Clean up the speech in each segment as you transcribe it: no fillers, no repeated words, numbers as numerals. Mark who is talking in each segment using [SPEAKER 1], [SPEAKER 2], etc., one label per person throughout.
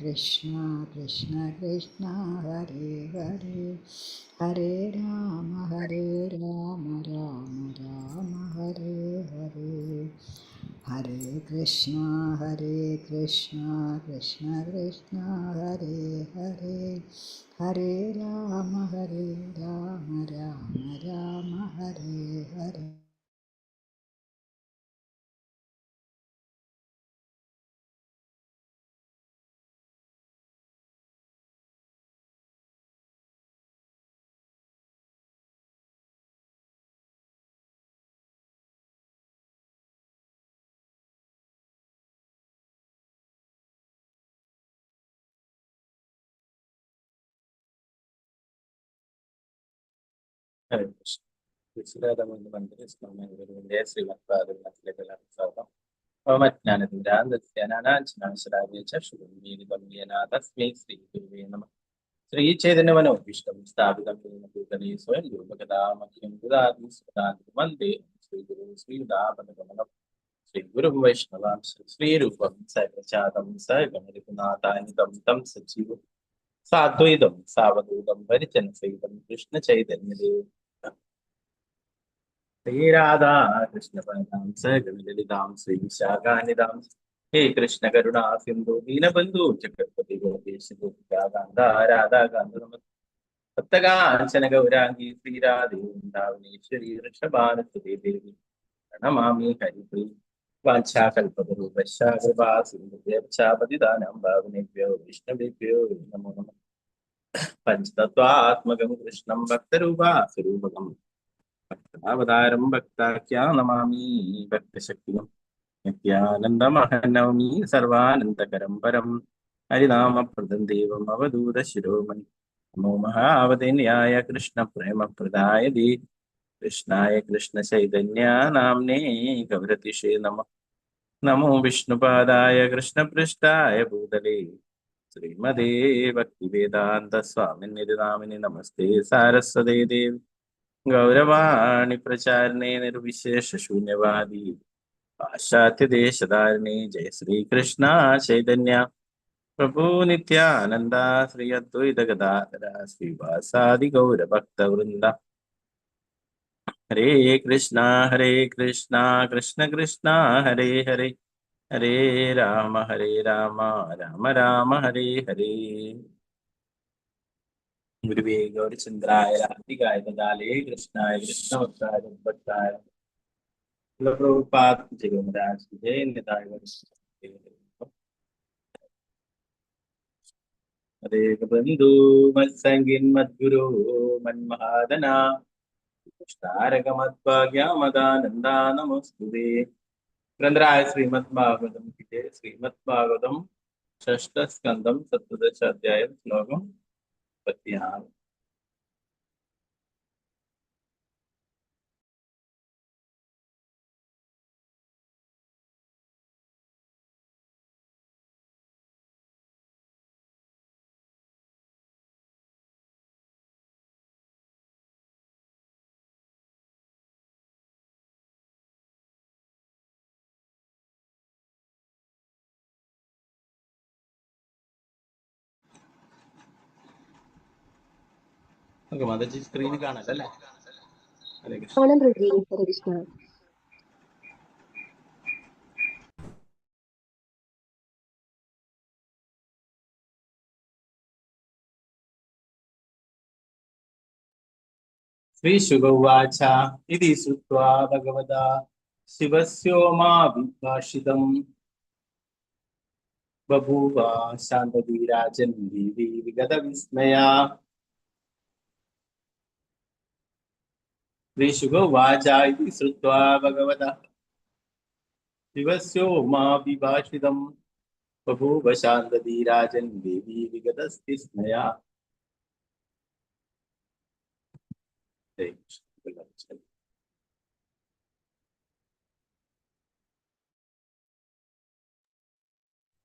[SPEAKER 1] Krishna Krishna Krishna Hare Hare Hare Rama Rama Rama Hare Hare Hare Krishna Krishna Krishna Hare Hare Hare Rama Rama Hare Hare.
[SPEAKER 2] Hare Krishna. വിശുദ്ധ മന്ത്രി സ്വാമിന്റെ ശ്രീമത്പാദത്തിലേക്ക് സ്വാഗതം. തസ്മൈ ശ്രീ ഗുരുവേ നമഃ. ശ്രീ ചൈതന്യമനോഭീഷ്ടം സ്ഥാപിതം ഭൂതലേ സ്വയം രൂപകഥാമഖ്യം ദദാതി സുധാന്തി വന്ദേ ശ്രീ ഗുരു ശ്രീയുതാപദകമലം. ശ്രീ ഗുരു വൈഷ്ണവാംശ ശ്രീരൂപം സകചാതം സഗണരഘുനാഥാനിതം തം സജീവം സാദ്വൈതം സാവധൂതം പരിജന സഹിതം കൃഷ്ണ ചൈതന്യദേവ ശ്രീരാധാ കൃഷ്ണ പരമാം സഗണലളിതാം ശ്രീ വിശാഖാനിതാം. ഹേ കൃഷ്ണ കരുണാ സിന്ധു ദീനബന്ധു ചക്രവർത്തി ഗോപേശ രാധാകാന്ത ഭക്തകാഞ്ചന ഗൗരാംഗി ശ്രീരാധേ വൃന്ദാവനേശ്വരി വൃഷഭാനുസുതേ ദേവി പ്രണമാമി ഹരിപ്രിയ. വാഞ്ചാകൽപതരൂപശാകൃപാസിന്ധുഭ്യർച്ചാപതിദാനം ഭാവനേഭ്യോ വിഷ്ണുവേഭ്യോ നമോ നമഃ. പഞ്ചതത്വാത്മകം കൃഷ്ണം ഭക്തരൂപാസുരൂപകം ഭക്താവതാരം ഭക്താഖ്യാ നമാമി ഭക്തശക്തിം. നിത്യാനന്ദമഹനവമി സർവാനന്ദകരം പരം ഹരിനാമപ്രദം ദേവം അവധൂത ശിരോമണി. നമോ മഹാവതന്യായ കൃഷ്ണ പ്രേമപ്രദായ ദേ കൃഷ്ണായ കൃഷ്ണ ചൈതന്യ നാംനേ ഗൗരതിഷേ നമഃ. നമോ വിഷ്ണുപാദായ കൃഷ്ണപൃഷ്ഠായ ഭൂതലേ ശ്രീമതേ ഭക്തിവേദാന്ത സ്വാമിനിധി നാമിനി നമസ്തേ സാരസ്വതേ ദേവി ഗൗരവാണി പ്രചാരണേ നിർവിശേഷ ശൂന്യവാദി പാശ്ചാത്യദേശധാരിണി. ജയ ശ്രീകൃഷ്ണ ചൈതന്യ പ്രഭു നിത്യാനന്ദ ശ്രീ അദ്വൈത ഗദാധര ശ്രീവാസാദി ഗൗരഭക്തവൃന്ദ. ഹരേ കൃഷ്ണ കൃഷ്ണ കൃഷ്ണ ഹരേ ഹരേ ഹരേ രാമ രാമ രാമ ഹരേ ഹരേ. ഗുരുവേ ഗൗരചന്ദ്രായ രാധികായ ദദാലേ കൃഷ്ണായ കൃഷ്ണഭക്തായ ഭക്തായ പ്രഭുപാദ് ജഗമരാജ് ജയ നിതായ. ഹരേ ബന്ധു മത്സംഗിൻ മദ്ഗുരു മന്മഹാദന കൃഷ്ണാരകമദ്ഭാഗ്യമദാനന്ദ നമസ്തുതേ. ഗ്രന്ഥരായ ശ്രീമദ് ഭാഗവതം ശ്രീമദ് ഭാഗവതം ഷഷ്ടസ്കന്ധം 17 അധ്യായം ശ്ലോകം 36. മാതാജി സ്ക്രീനിൽ കാണല്ലേ? ഹരേ കൃഷ്ണ. ശ്രീശുഗൗവാച ഇതി ശ്രുത്വാ ഭഗവതാ ശിവസ്യോമാഭിഭാഷിതം ബഭൂവ ശാന്തധീരാജൻ ദേവി വിഗതവിസ്മയാ. ശ്രീശുഗൗവാച ഇതി ശ്രുത്വാ ഭഗവതാ ശിവസ്യോമാഭിഭാഷിതം ബഭൂവ ശാന്തധീരാജൻ ദേവി വിഗതവിസ്മയാ.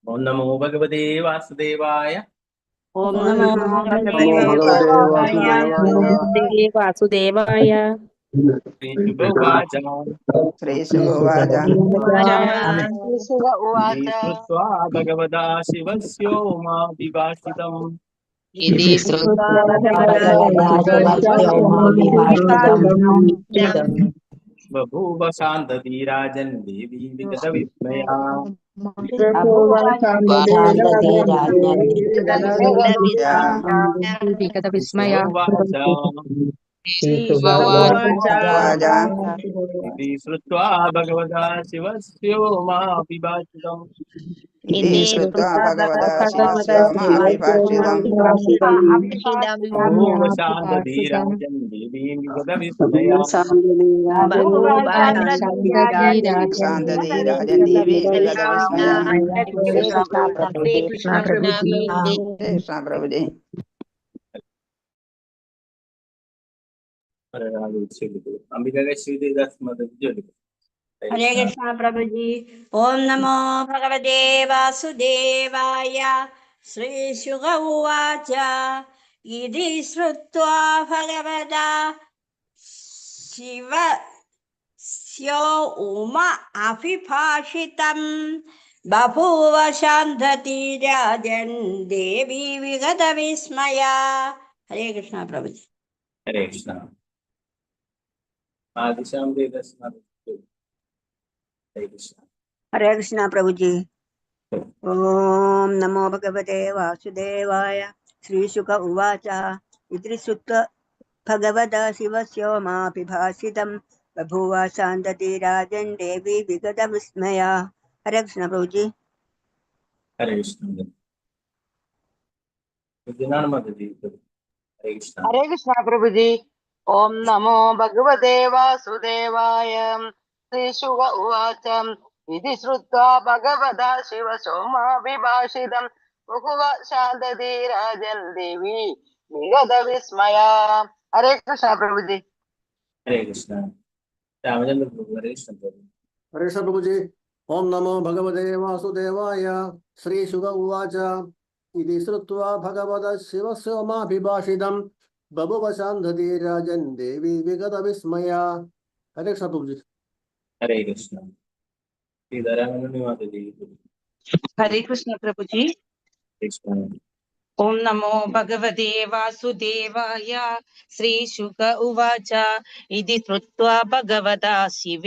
[SPEAKER 2] ഓം നമോ ഭഗവതേ വാസുദേവായ.
[SPEAKER 3] ഓം നമോ ഭഗവതേ വാസുദേവായ.
[SPEAKER 2] श्रीशुक उवाच
[SPEAKER 1] श्रीशुवाच
[SPEAKER 3] श्रीशुक उवाच
[SPEAKER 2] श्रुत्वा भगवता शिवस्योमाभिभाषितम्
[SPEAKER 3] इति श्रुत्वा भगवता
[SPEAKER 4] शिवस्योमाभिभाषितम्
[SPEAKER 2] बभूव शान्तधीराजन् देवी विगतविस्मया
[SPEAKER 3] विस्मया
[SPEAKER 2] उवाच
[SPEAKER 1] उवाच
[SPEAKER 2] इति श्रुत्वा भगवता शिवस्योमाभिभाषितम्
[SPEAKER 1] इति श्रुत्वा भगवता शिवस्योमाभिभाषितम्
[SPEAKER 2] बभूव शान्तधीराजन् देवी विगतविस्मया
[SPEAKER 1] शान्तधीराजन् देवी विगतविस्मया।
[SPEAKER 3] हरे कृष्ण प्रभुजी
[SPEAKER 1] कृष्ण प्रभुजी।
[SPEAKER 2] अंबिका श्रीदेवदास माता
[SPEAKER 5] हरे कृष्ण प्रभुजी। ओम नमो भगवते वासुदेवाय। श्रीशुक उवाच इति श्रुत्वा भगवता शिवस्यो उमाभिभाषितम् बभूव शान्तधीराजन् देवी विगतविस्मया। हरे कृष्ण प्रभुजी।
[SPEAKER 2] हरे कृष्ण आदिशाम देवदास माता हरे कृष्ण।
[SPEAKER 5] हरे कृष्ण प्रभुजी। ओम नमो भगवते वासुदेवाय। श्रीशुक उवाच इति श्रुत्वा भगवता शिवस्योमाभिभाषितं बभूव शान्तधीराजन् देवी विगतविस्मया। हरे कृष्ण प्रभुजी।
[SPEAKER 2] हरे कृष्ण विद्यानंद माता जी हरे कृष्ण।
[SPEAKER 3] हरे कृष्ण प्रभुजी। ओम नमो भगवते वासुदेवाय। श्रीशुक उवाच इति श्रुत्वा भगवता शिवसोमाभिभाषितं बहुव शान्तधीराजन् देवी विगतविस्मया। हरे कृष्ण प्रभुजी।
[SPEAKER 2] हरे कृष्ण रामचंद्र प्रभु हरे कृष्ण प्रभु।
[SPEAKER 6] हरे कृष्ण प्रभु जी। ओम नमो भगवते वासुदेवाय। श्रीशुक उवाच इति श्रुत्वा भगवतः शिवस्योमाभिभाषितं बभूव शान्तधीराजन् देवी विगतविस्मया। हरे कृष्ण प्रभु जी।
[SPEAKER 2] हरे कृष्ण सीताराम माता जी
[SPEAKER 4] हरे कृष्ण प्रभुजी।
[SPEAKER 2] कृष्ण।
[SPEAKER 4] ओम नमो भगवते वासुदेवाय। श्रीशुक उवाच इति श्रुत्वा भगवता शिव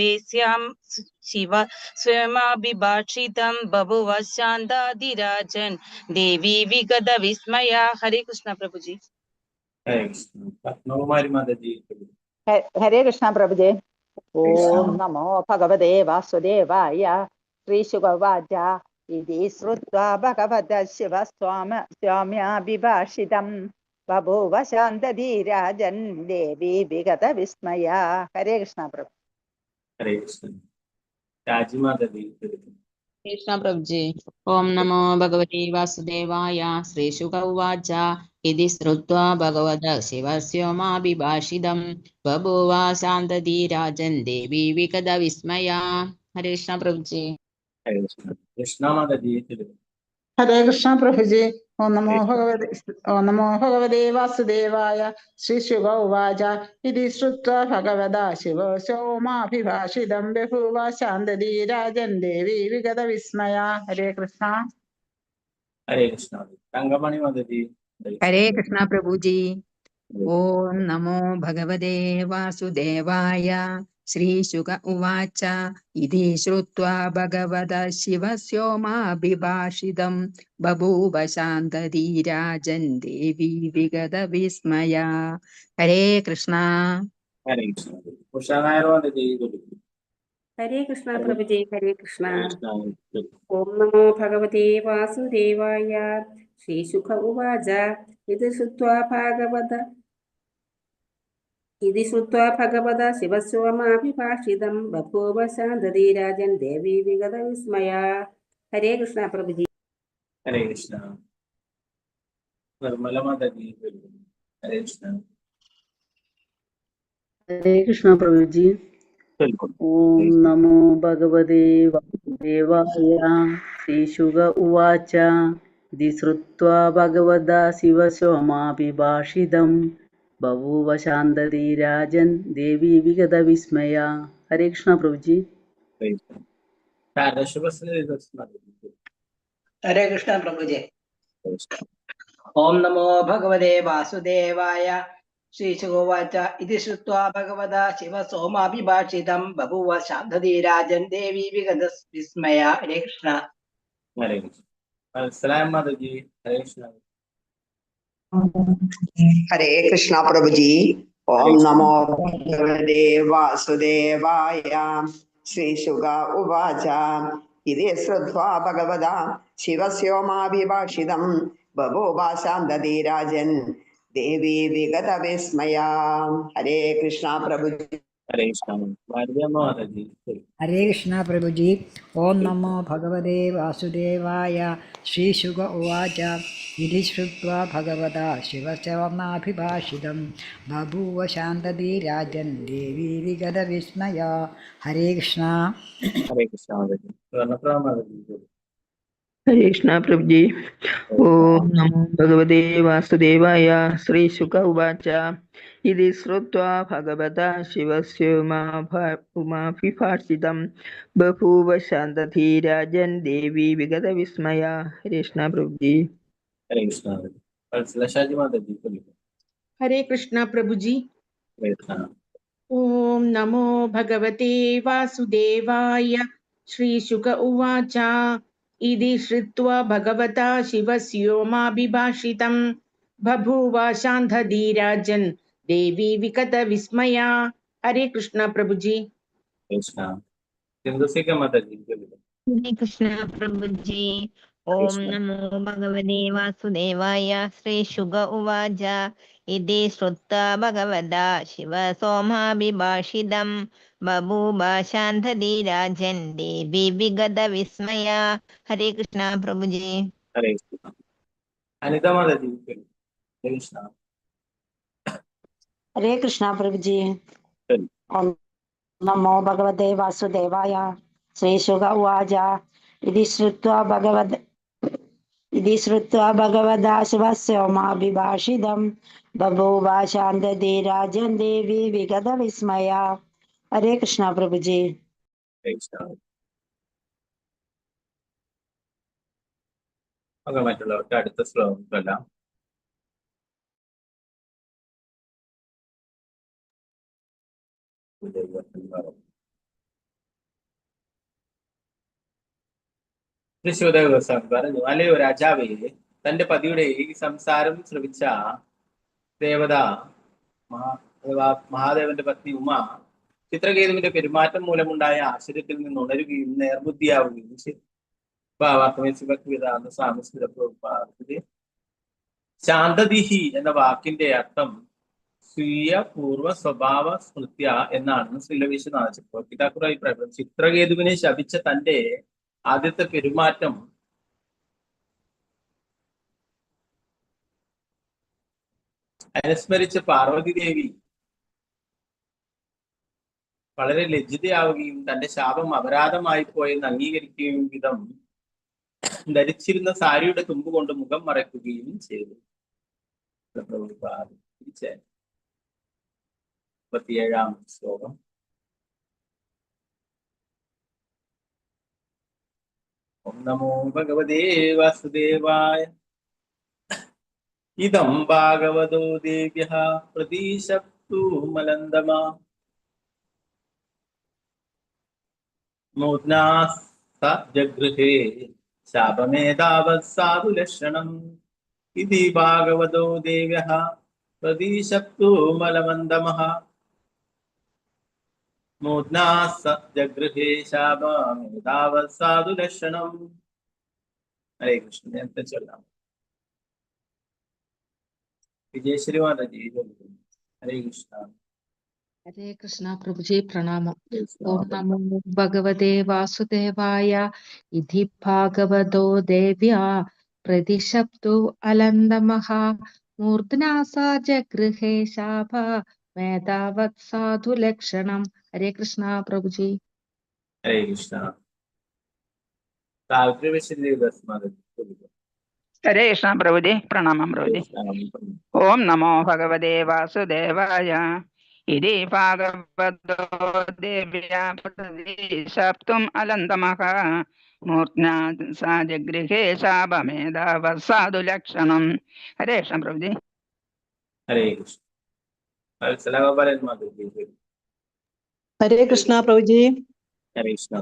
[SPEAKER 4] स्वयमाभिभाषितं बभूव शान्ताधिराजन् देवी विगतविस्मया। हरे कृष्ण प्रभुजी।
[SPEAKER 2] हरे कृष्ण पद्मकुमारी माता जी
[SPEAKER 7] हरे कृष्ण प्रभुजे।
[SPEAKER 2] कृष्ण।
[SPEAKER 7] ओम नमो भगवते वासुदेवाय। श्रीशुक उवाच इति श्रुत्वा भगवतः शिवस्वाम्याभिभाषितं बभूव शान्तधीराजन् देवी विगतविस्मया। हरे कृष्ण प्रभु।
[SPEAKER 2] हरे कृष्ण राजी माता जी
[SPEAKER 8] कृष्ण प्रभुजी। ओम नमो भगवते वासुदेवाय। श्रीशुक उवाच इति श्रुत्वा भगवतः शिवस्योमाभिभाषितं बभूव शान्तधीराजन् देवी विगतविस्मया। हरे कृष्ण प्रभुजी।
[SPEAKER 2] हरे कृष्ण कृष्णा माता जी
[SPEAKER 9] हरे कृष्ण प्रभु जी। ओम नमो भगवते वासुदेवाय। श्रीशुक उवाच इति श्रुत्वा भगवता शिवसोमाभिभाषितं बभूव शान्तधीराजन् देवी विगतविस्मया। हरे कृष्ण।
[SPEAKER 2] हरे कृष्ण रंगमणि माता जी
[SPEAKER 10] हरे कृष्ण प्रभुजी। ओम नमो भगवते वासुदेवाय। श्रीशुक उवाच इति श्रुत्वा भगवतः शिवस्योमाभिभाषितं बभूव शान्तधीराजन् देवी विगतविस्मया। हरे कृष्ण।
[SPEAKER 2] हरे कृष्ण उषा नायर माता जी
[SPEAKER 11] हरे कृष्ण प्रभुजे। हरे कृष्ण।
[SPEAKER 2] कृष्ण
[SPEAKER 11] ओम नमो भगवते वासुदेवाय। श्रीशुक उवाच इति श्रुत्वा भगवता शिवस्योमाभिभाषितं बभूव शान्तधीराजन् देवी विगतविस्मया। हरे कृष्ण प्रभुजी।
[SPEAKER 2] हरे कृष्ण निर्मला माता जी हरे कृष्ण।
[SPEAKER 12] हरे कृष्ण प्रभु जी। ओम नमो भगवते वासुदेवाय। श्रीशुक उवाच इति श्रुत्वा भगवता शिवसोमाभिभाषितं बभूव शान्तती राजन् देवी विगतविस्मया। हरे कृष्ण प्रभु जी।
[SPEAKER 3] हरे कृष्ण प्रभु जी। ओम नमो भगवते वासुदेवाय। श्रीशुकोवाच इति श्रुत्वा भगवता शिव सोमाभिभाषितं बभूव शान्तधीराजन् देवी विगतविस्मया। हरे कृष्ण।
[SPEAKER 2] हरे कृष्ण। सलाम माता जी। हरे कृष्ण।
[SPEAKER 1] हरे कृष्णा प्रभु जी। ओम नमो भगवते वासुदेवाय। श्रीशुक उवाच इति श्रुत्वा भगवता शिवस्योमाभिभाषितं बभूव शान्तधीराजन् देवी विगतविस्मया। हरे कृष्णा प्रभु जी।
[SPEAKER 2] हरे कृष्ण। माता जी।
[SPEAKER 13] हरे कृष्ण प्रभु जी। ओम नमो भगवते वासुदेवाय। श्रीशुक उवाच इति श्रुत्वा भगवता शिवस्योमाभिभाषितं बभूव शान्तधीराजन् देवी विगतविस्मया। हरे कृष्ण।
[SPEAKER 2] हरे कृष्ण माता जी।
[SPEAKER 14] हरे कृष्ण प्रभु जी। ओम नमो भगवते वासुदेवाय। श्रीशुक उवाच इति श्रुत्वा भगवता शिवस्य उमाभिभाषितं बभूव शान्तधीराजन् देवी विगतविस्मया। हरे कृष्ण प्रभु जी।
[SPEAKER 2] हरे कृष्ण माता जी।
[SPEAKER 8] हरे कृष्ण प्रभु जी। ओम नमो भगवते वासुदेवाय। श्रीशुक उवाच इति श्रुत्वा भगवता शिवस्योमाभिभाषितं बभूव शान्तधीराजन् देवी विगतविस्मया। हरे कृष्ण प्रभु जी।
[SPEAKER 2] माता जी।
[SPEAKER 15] हरे कृष्ण प्रभु जी। ओम नमो भगवते वासुदेवाय। श्रीशुक उवाच इति श्रुत्वा भगवता शिव सोमाभिभाषितं बभूव शान्तधीराजन् देवी विगतविस्मया। हरे कृष्ण प्रभु जी।
[SPEAKER 2] हरे कृष्ण। अनिता माता जी। हरे कृष्ण।
[SPEAKER 16] हरे कृष्णा प्रभु जी। ओम नमो भगवते वासुदेवाय। श्रीशुक उवाच इति श्रुत्वा भगवता शिवस्योमाभिभाषितं बभूव शान्तधीराजन् देवी विगतविस्मया। हरे कृष्णा प्रभु जी।
[SPEAKER 2] हरे कृष्ण। മറ്റുള്ളവർക്ക് അടുത്ത ശ്ലോകമല്ല. ശിവദേവ ഗോസ്വാമി പറഞ്ഞു, അല്ലയോ രാജാവേ, തന്റെ പതിയുടെ ഈ സംസാരം ശ്രവിച്ച ദേവത മഹാദേവന്റെ പത്നി ഉമ ചിത്രകേതുവിന്റെ പെരുമാറ്റം മൂലമുണ്ടായ ആശ്ചര്യത്തിൽ നിന്ന് ഉണരുകയും നേർബുദ്ധിയാവുകയും ചെയ്തു. ശാന്തദിഹി എന്ന വാക്കിന്റെ അർത്ഥം സ്വീയ പൂർവ്വ സ്വഭാവ സ്മൃത്യ എന്നാണെന്ന് ശ്രീലവിശ്വനാഥ പിതാക്കുറ അഭിപ്രായം. ചിത്രകേതുവിനെ ശപിച്ച തന്റെ ആദ്യത്തെ പെരുമാറ്റം അനുസ്മരിച്ച പാർവതി ദേവി വളരെ ലജ്ജിതയാവുകയും തന്റെ ശാപം അപരാധമായി പോയെന്ന് അംഗീകരിക്കുകയും വിധം ധരിച്ചിരുന്ന സാരിയുടെ തുമ്പ് കൊണ്ട് മുഖം മറയ്ക്കുകയും ചെയ്തു. 37 ശ്ലോകം. ഓം നമോ ഭഗവതേ വാസുദേവായ. ഇദം ഭാഗവതോ ദേവ്യഃ പ്രതീശപ്തു മലന്ദമാ നൂത്നാ സ ജഗൃഹേ ശാപമേതാവത് സാധു ലക്ഷണം. ഇതി ഭാഗവതോ ദേവ്യഃ പ്രതീശപ്തു മലമന്ദമഃ നൂത്നാ സ ജഗൃഹേ ശാപമേതാവത് സാധു ലക്ഷണം. ഹരേ കൃഷ്ണ. നേരത്തെ ചൊല്ലാം. വിജയശ്രീ മാതാജി. ഹരേ കൃഷ്ണ.
[SPEAKER 8] हरे कृष्णा प्रभु जी प्रणाम। ओम नमो भगवते वासुदेवाय इति भागवतो देव्या प्रतिशब्दो अलन्दमः मूर्धना सा जगृहे शाप मेधावत् साधु लक्षणम्। हरे कृष्णा प्रभु जी।
[SPEAKER 2] हरे कृष्ण. सावित्री माताजी.
[SPEAKER 10] ഹരേ കൃഷ്ണ പ്രഭുജി. പ്രണാമം പ്രഭുജി. ഓം നമോ ഭഗവതേ വാസുദേവായ. ഇതി ഭാഗവതോ ദേവ്യാ പ്രതിശപ്തും അലന്തമഃ മൂർധ്നാ സാജഗൃഹേ ശാപമേധാവസാധു ലക്ഷണം. ഹരേ കൃഷ്ണ പ്രഭുജി.
[SPEAKER 2] ഹരേ കൃഷ്ണ. വത്സലഗോപാലൻ മാധവജി.
[SPEAKER 17] ഹരേ കൃഷ്ണ പ്രഭുജി.
[SPEAKER 2] ഹരേ കൃഷ്ണ.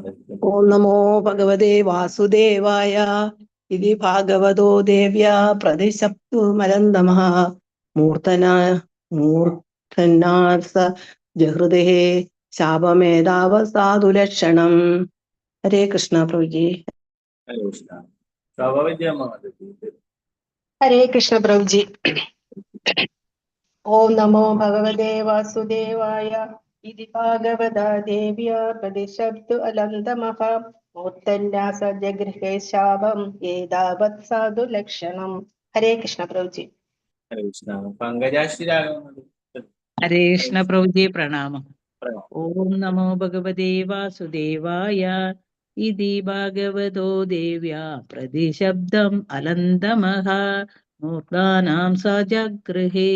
[SPEAKER 17] ഓം നമോ ഭഗവതേ വാസുദേവായ. ഇതി ഭാഗവതോ ദേവ്യാ പ്രതിശപ്തുമലന്തമഃ മൂർധനാസ ജഹൃദേ ശാപമേധാവസാധു ലക്ഷണം. ഹരേ കൃഷ്ണ പ്രഭുജി.
[SPEAKER 2] ഹരേ കൃഷ്ണ. ശോഭവിദ്യ മാധവജി.
[SPEAKER 18] ഹരേ കൃഷ്ണ പ്രഭുജി. ഓം നമോ ഭഗവതേ വാസുദേവായ. ഇതി ഭാഗവതാ ദേവ്യാ പ്രതിശബ്ദു അലന്തമഃ മൂർധന്യാസ ജഗൃഹേ ശാപം ഏതാവത് സാധു ലക്ഷണം. ഹരേ കൃഷ്ണ പ്രഭുജി.
[SPEAKER 2] ഹരേ കൃഷ്ണ. പങ്കജാശ്രീരാഗം.
[SPEAKER 19] ഹരേ കൃഷ്ണ പ്രഭുജി. പ്രണാമം. ഓം നമോ ഭഗവതേ വാസുദേവായ. ഇതി ഭാഗവതോ ദേവ്യാ പ്രതിശബ്ദം അലന്തമഃ മൂർധാനാം സജഗൃഹേ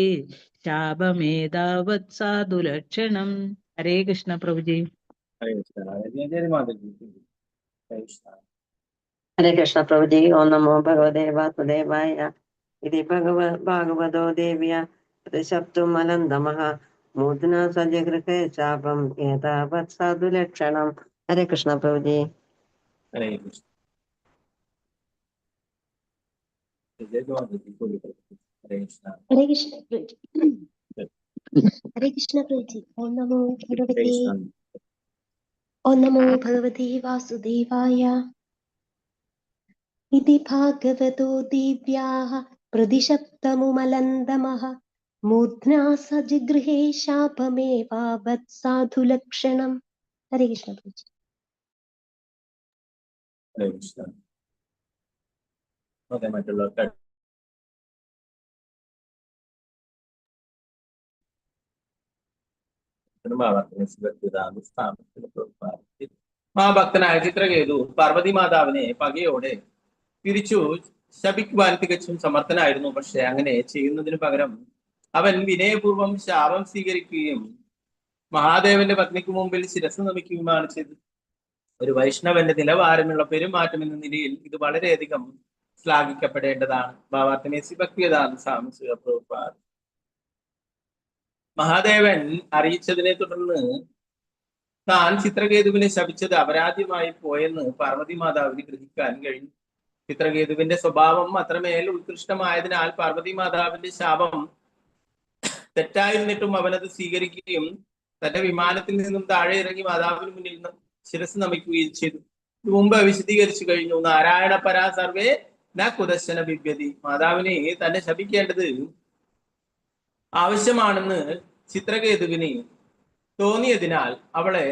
[SPEAKER 19] ശാപമേതാവത് സാധു ലക്ഷണം. ഹരേ കൃഷ്ണ പ്രഭുജി.
[SPEAKER 2] ഹരേ കൃഷ്ണ. മാധവജി. ഹരേ കൃഷ്ണ.
[SPEAKER 20] ഹരേ കൃഷ്ണ പ്രഭുജി. ഓം നമോ ഭഗവതേ വാസുദേവായ. ഇതി ഭാഗവതോ ദേവ്യ പ്രതിശബ്ദം അലന്തമഃ മൂർധനാ സജഗൃഹേ ശാപം ഏതാവത് സാധു ലക്ഷണം. ഹരേ കൃഷ്ണ പ്രഭുജി.
[SPEAKER 2] ഹരേ കൃഷ്ണ. ഹരേ കൃഷ്ണ.
[SPEAKER 21] ഹരേ കൃഷ്ണ പ്രഭുജി. ഹരേ കൃഷ്ണ പ്രഭുജി. ഓം നമോ ഭഗവതേ വാസുദേവായ. ഇതി ഭാഗവതോ ദിവ്യാഃ പ്രതിശബ്ദമുമലന്തമഃ മൂർധ്നാ സജഗൃഹേ ശാപമേവാവത് സാധു ലക്ഷണം. ഹരേ കൃഷ്ണ പ്രഭുജി.
[SPEAKER 2] ഹരേ കൃഷ്ണ. ഓക്കെ, മറ്റുള്ളവർക്ക് മഹാഭക്തനായ ചിത്രകേതു പാർവതി മാതാവിനെ പകയോടെ തിരിച്ചു ശപിക്കുവാൻ തികച്ചും സമർത്ഥനായിരുന്നു. പക്ഷെ അങ്ങനെ ചെയ്യുന്നതിന് പകരം അവൻ വിനയപൂർവ്വം ശാപം സ്വീകരിക്കുകയും മഹാദേവന്റെ പത്നിക്ക് മുമ്പിൽ ശിരസ് നമിക്കുകയുമാണ് ചെയ്തത്. ഒരു വൈഷ്ണവന്റെ നിലവാരമുള്ള പെരുമാറ്റം എന്ന നിലയിൽ ഇത് വളരെയധികം ശ്ലാഘിക്കപ്പെടേണ്ടതാണ്. ഭാവാർത്ഥനേസി ഭക്തിവേദാന്ത സ്വാമി ശ്രീ പ്രഭുപാദ മഹാദേവൻ അറിയിച്ചതിനെ തുടർന്ന് താൻ ചിത്രകേതുവിനെ ശപിച്ചത് അപരാധ്യമായി പോയെന്ന് പാർവതി മാതാവിന് ഗ്രഹിക്കാൻ കഴിഞ്ഞു. ചിത്രകേതുവിന്റെ സ്വഭാവം അത്രമേൽ ഉത്കൃഷ്ടമായതിനാൽ പാർവതി മാതാവിന്റെ ശാപം തെറ്റായിരുന്നിട്ടും അവനത് സ്വീകരിക്കുകയും തന്റെ വിമാനത്തിൽ നിന്നും താഴെ ഇറങ്ങി മാതാവിന് മുന്നിൽ ശിരസ് നമിക്കുകയും ചെയ്തു. ഇത് മുമ്പ് വിശദീകരിച്ചു കഴിഞ്ഞു. നാരായണ പരാ സർവേ ന കുദശന ബിഭ്യതി. മാതാവിനെ തന്നെ ശപിക്കേണ്ടത് ആവശ്യമാണെന്ന് ചിത്രകേതുവിന് തോന്നിയതിനാൽ അവളെ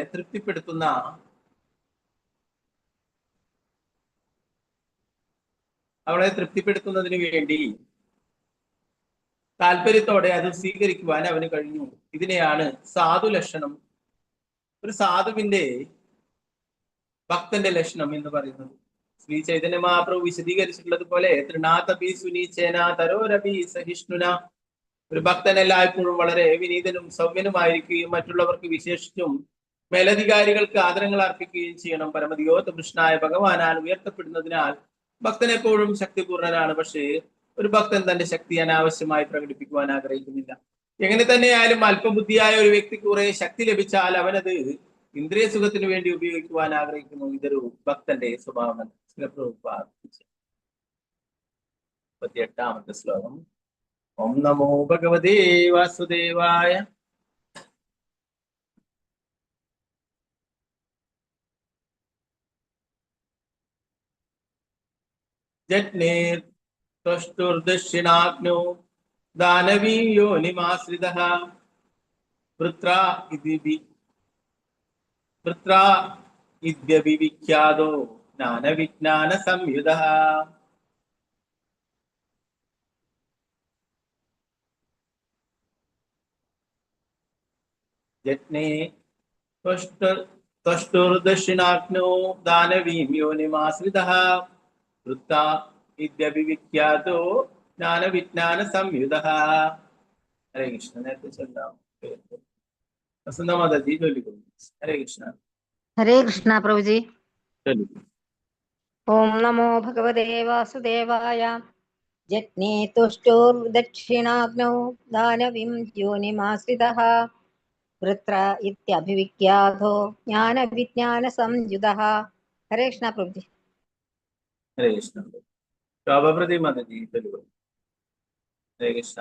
[SPEAKER 2] തൃപ്തിപ്പെടുത്തുന്നതിന് വേണ്ടി താല്പര്യത്തോടെ അത് സ്വീകരിക്കുവാൻ അവന് കഴിഞ്ഞു. ഇതിനെയാണ് സാധു ലക്ഷണം, ഒരു സാധുവിന്റെ ഭക്തന്റെ ലക്ഷണം എന്ന് പറയുന്നത്. ശ്രീ ചൈതന്യ മഹാപ്രഭു വിശദീകരിച്ചിട്ടുള്ളത് പോലെ തൃണാതപി സുനീചേന തരോരപി സഹിഷ്ണുന. ഒരു ഭക്തൻ എല്ലായ്പ്പോഴും വളരെ വിനീതനും സൗമ്യനുമായിരിക്കുകയും മറ്റുള്ളവർക്ക് വിശേഷിച്ചും മേലധികാരികൾക്ക് ആദരങ്ങൾ അർപ്പിക്കുകയും ചെയ്യണം. പരമതിയോത്ത കൃഷ്ണനായ ഭഗവാനാൽ ഉയർത്തപ്പെടുന്നതിനാൽ ഭക്തൻ എപ്പോഴും ശക്തിപൂർണനാണ്. പക്ഷേ ഒരു ഭക്തൻ തന്റെ ശക്തി അനാവശ്യമായി പ്രകടിപ്പിക്കുവാൻ ആഗ്രഹിക്കുന്നില്ല. എങ്ങനെ തന്നെയായാലും അല്പബുദ്ധിയായ ഒരു വ്യക്തിക്ക് കുറെ ശക്തി ലഭിച്ചാൽ അവനത് ഇന്ദ്രിയ സുഖത്തിന് വേണ്ടി ഉപയോഗിക്കുവാൻ ആഗ്രഹിക്കുന്നു. ഇതൊരു ഭക്തന്റെ സ്വഭാവമല്ല. 38ാമത്തെ ശ്ലോകം. ഓം നമോ ഭഗവതേ വാസുദേവായ. ജഗ്നേർ ത്വഷ്ടുർദക്ഷിണാഗ്നോ ദാനവീ യോനിമാശ്രിതഃ വൃത്രാ ഇദ്യവിഖ്യാതോ ജ്ഞാനവിജ്ഞാന സംയുതഃ. ജഗ്നേ ത്വഷ്ടുർദക്ഷിണാഗ്നോ ദാനവീം യോനിമാശ്രിതഃ വൃത്രാ ഇത്യഭിവിഖ്യാതോ ജ്ഞാനവിജ്ഞാന സംയുതഃ. ഹരേ കൃഷ്ണ. നേരത്തെ ചൊല്ലാം. വസന്ത മാതാജി ചൊല്ലിക്കൊള്ളു. ഹരേ കൃഷ്ണ.
[SPEAKER 15] ഹരേ കൃഷ്ണ പ്രഭുജി.
[SPEAKER 2] ചൊല്ലിക്കൊള്ളു.
[SPEAKER 15] ഓം നമോ ഭഗവതേ വാസുദേവായ. ജജ്ഞേ തുഷ്ടോർദക്ഷിണാഗ്നൗ ദാനവിം യോനിമാശ്രിതഃ വൃത്ര ഇത്യഭിവിഖ്യാതോ ജ്ഞാനവിജ്ഞാന സംയുതഃ. ഹരേ കൃഷ്ണ പ്രഭുജി.
[SPEAKER 2] ഹരേ കൃഷ്ണ. ശോഭപ്രതി മാതാജി ചൊല്ലിക്കൊള്ളു. ഹരേ കൃഷ്ണ.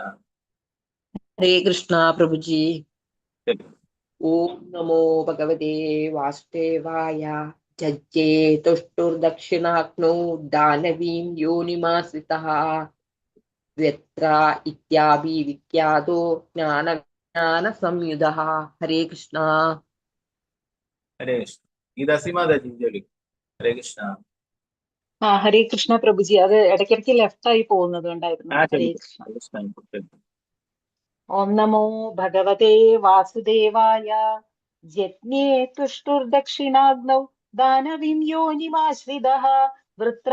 [SPEAKER 7] ഹരേ കൃഷ്ണ പ്രഭുജി.
[SPEAKER 2] ചൊല്ലിക്കൊള്ളു.
[SPEAKER 7] ഓം നമോ ഭഗവതേ വാസുദേവായ. ജജ്ജേ തുഷ്ടുർദക്ഷിണാഗ്നോ ദാനവീം യോനിമാശ്രിതഃ വ്യത്ര ഇത്യാഭിവിഖ്യാതോ ജ്ഞാനവിജ്ഞാന സംയുതഃ. ഹരേ കൃഷ്ണ.
[SPEAKER 2] ഹരേ കൃഷ്ണ. ഗീതാസി മാതാജി ചൊല്ലിക്കൊള്ളു. ഹരേ കൃഷ്ണ.
[SPEAKER 19] ഹരേ കൃഷ്ണ പ്രഭുജി. അത് ഇടയ്ക്കിടയ്ക്ക് ലെഫ്റ്റ് ആയി പോകുന്നത് ഉണ്ടായിരുന്നു. ഹരേ കൃഷ്ണ. ഓം നമോ ഭഗവതേ വാസുദേവായ. ജജ്ഞേ തുഷ്ടുർദക്ഷിണാഗ്നൗ ദാനവിം യോനിമാശ്രിതഃ വൃത്ര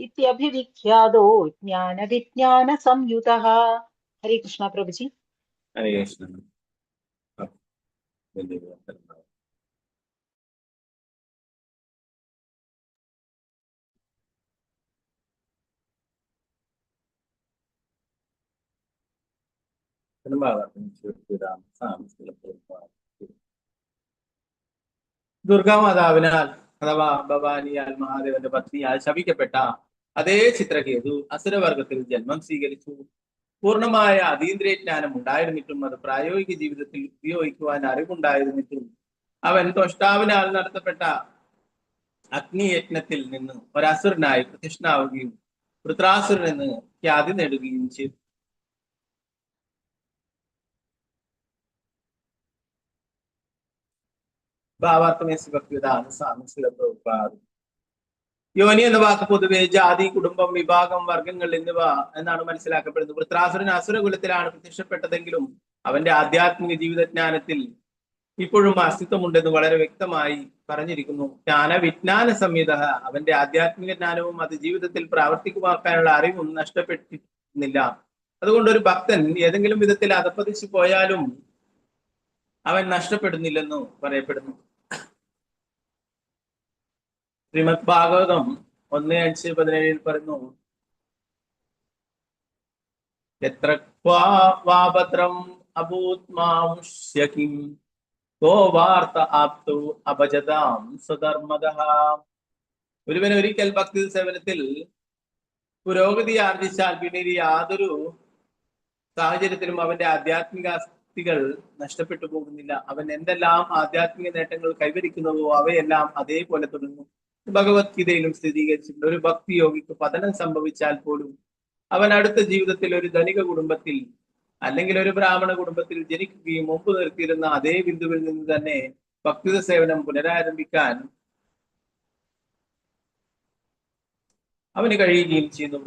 [SPEAKER 19] ഇത്യഭിവിഖ്യാതോ ജ്ഞാനവിജ്ഞാന സംയുതഃ. ഹരേ കൃഷ്ണ പ്രഭുജി.
[SPEAKER 2] ഹരേ കൃഷ്ണ. ദുർഗാമാതാവിനാൽ അഥവാ ഭവാനിയാൽ മഹാദേവന്റെ പത്നിയാൽ ശപിക്കപ്പെട്ട അതേ ചിത്രകേതു അസുരവർഗത്തിൽ ജന്മം സ്വീകരിച്ചു. പൂർണ്ണമായ അതീന്ദ്രിയജ്ഞാനം ഉണ്ടായിരുന്നിട്ടും അത് പ്രായോഗിക ജീവിതത്തിൽ ഉപയോഗിക്കുവാൻ അറിവുണ്ടായിരുന്നിട്ടും അവൻ ത്വഷ്ടാവിനാൽ നടത്തപ്പെട്ട അഗ്നിയജ്ഞത്തിൽ നിന്ന് ഒരസുരനായി പ്രതിഷ്ഠാവുകയും വൃത്രാസുരൻ എന്ന് ഖ്യാതി നേടുകയും ചെയ്തു. ഭാവാർത്ഥമേ ഭക്തിവേദാന്ത സ്വാമി ശ്രീല പ്രഭുപാദ. യോനി എന്ന വാക്ക് പൊതുവെ ജാതി, കുടുംബം, വിഭാഗം, വർഗങ്ങൾ എന്നിവ എന്നാണ് മനസ്സിലാക്കപ്പെടുന്നത്. വൃത്രാസുരൻ അസുരകുലത്തിലാണ് പ്രത്യക്ഷപ്പെട്ടതെങ്കിലും അവന്റെ ആധ്യാത്മിക ജീവിതജ്ഞാനത്തിൽ ഇപ്പോഴും അസ്തിത്വമുണ്ടെന്ന് വളരെ വ്യക്തമായി പറഞ്ഞിരിക്കുന്നു. ജ്ഞാനവിജ്ഞാന സംയുത. അവന്റെ ആധ്യാത്മിക ജ്ഞാനവും അത് ജീവിതത്തിൽ പ്രാവർത്തികമാക്കാനുള്ള അറിവും നഷ്ടപ്പെട്ടിരുന്നില്ല. അതുകൊണ്ട് ഒരു ഭക്തൻ ഏതെങ്കിലും വിധത്തിൽ അധപ്പതിച്ചു പോയാലും അവൻ നഷ്ടപ്പെടുന്നില്ലെന്നു പറയപ്പെടുന്നു. ശ്രീമദ് ഭാഗവതം 1:5-17 പറയുന്നു, എത്ര വാഭദ്രം അഭൂത്മാമുഷ്യകിം കോ വാർത്ത ആപ്തു അപജതാം സ്വധർമ്മദഃ. ഒരുവൻ ഒരിക്കൽ ഭക്തി സേവനത്തിൽ പുരോഗതി ആർജിച്ചാൽ പിന്നീട് യാതൊരു സാഹചര്യത്തിലും അവന്റെ ആധ്യാത്മിക ആസ്തികൾ നഷ്ടപ്പെട്ടു പോകുന്നില്ല. അവൻ എന്തെല്ലാം ആധ്യാത്മിക നേട്ടങ്ങൾ കൈവരിക്കുന്നുവോ അവയെല്ലാം അതേപോലെ തുടരുന്നു. ഭഗവത്ഗീതയിലും സ്ഥിരീകരിച്ചിട്ടുണ്ട്. ഒരു ഭക്തി യോഗിക്ക് പതനം സംഭവിച്ചാൽ പോലും അവൻ അടുത്ത ജീവിതത്തിൽ ഒരു ധനിക കുടുംബത്തിൽ അല്ലെങ്കിൽ ഒരു ബ്രാഹ്മണ കുടുംബത്തിൽ ജനിക്കുകയും മുമ്പ് നിർത്തിയിരുന്ന അതേ ബിന്ദുവിൽ നിന്ന് തന്നെ ഭക്തിത സേവനം പുനരാരംഭിക്കാൻ അവന് കഴിയുകയും ചെയ്യുന്നു.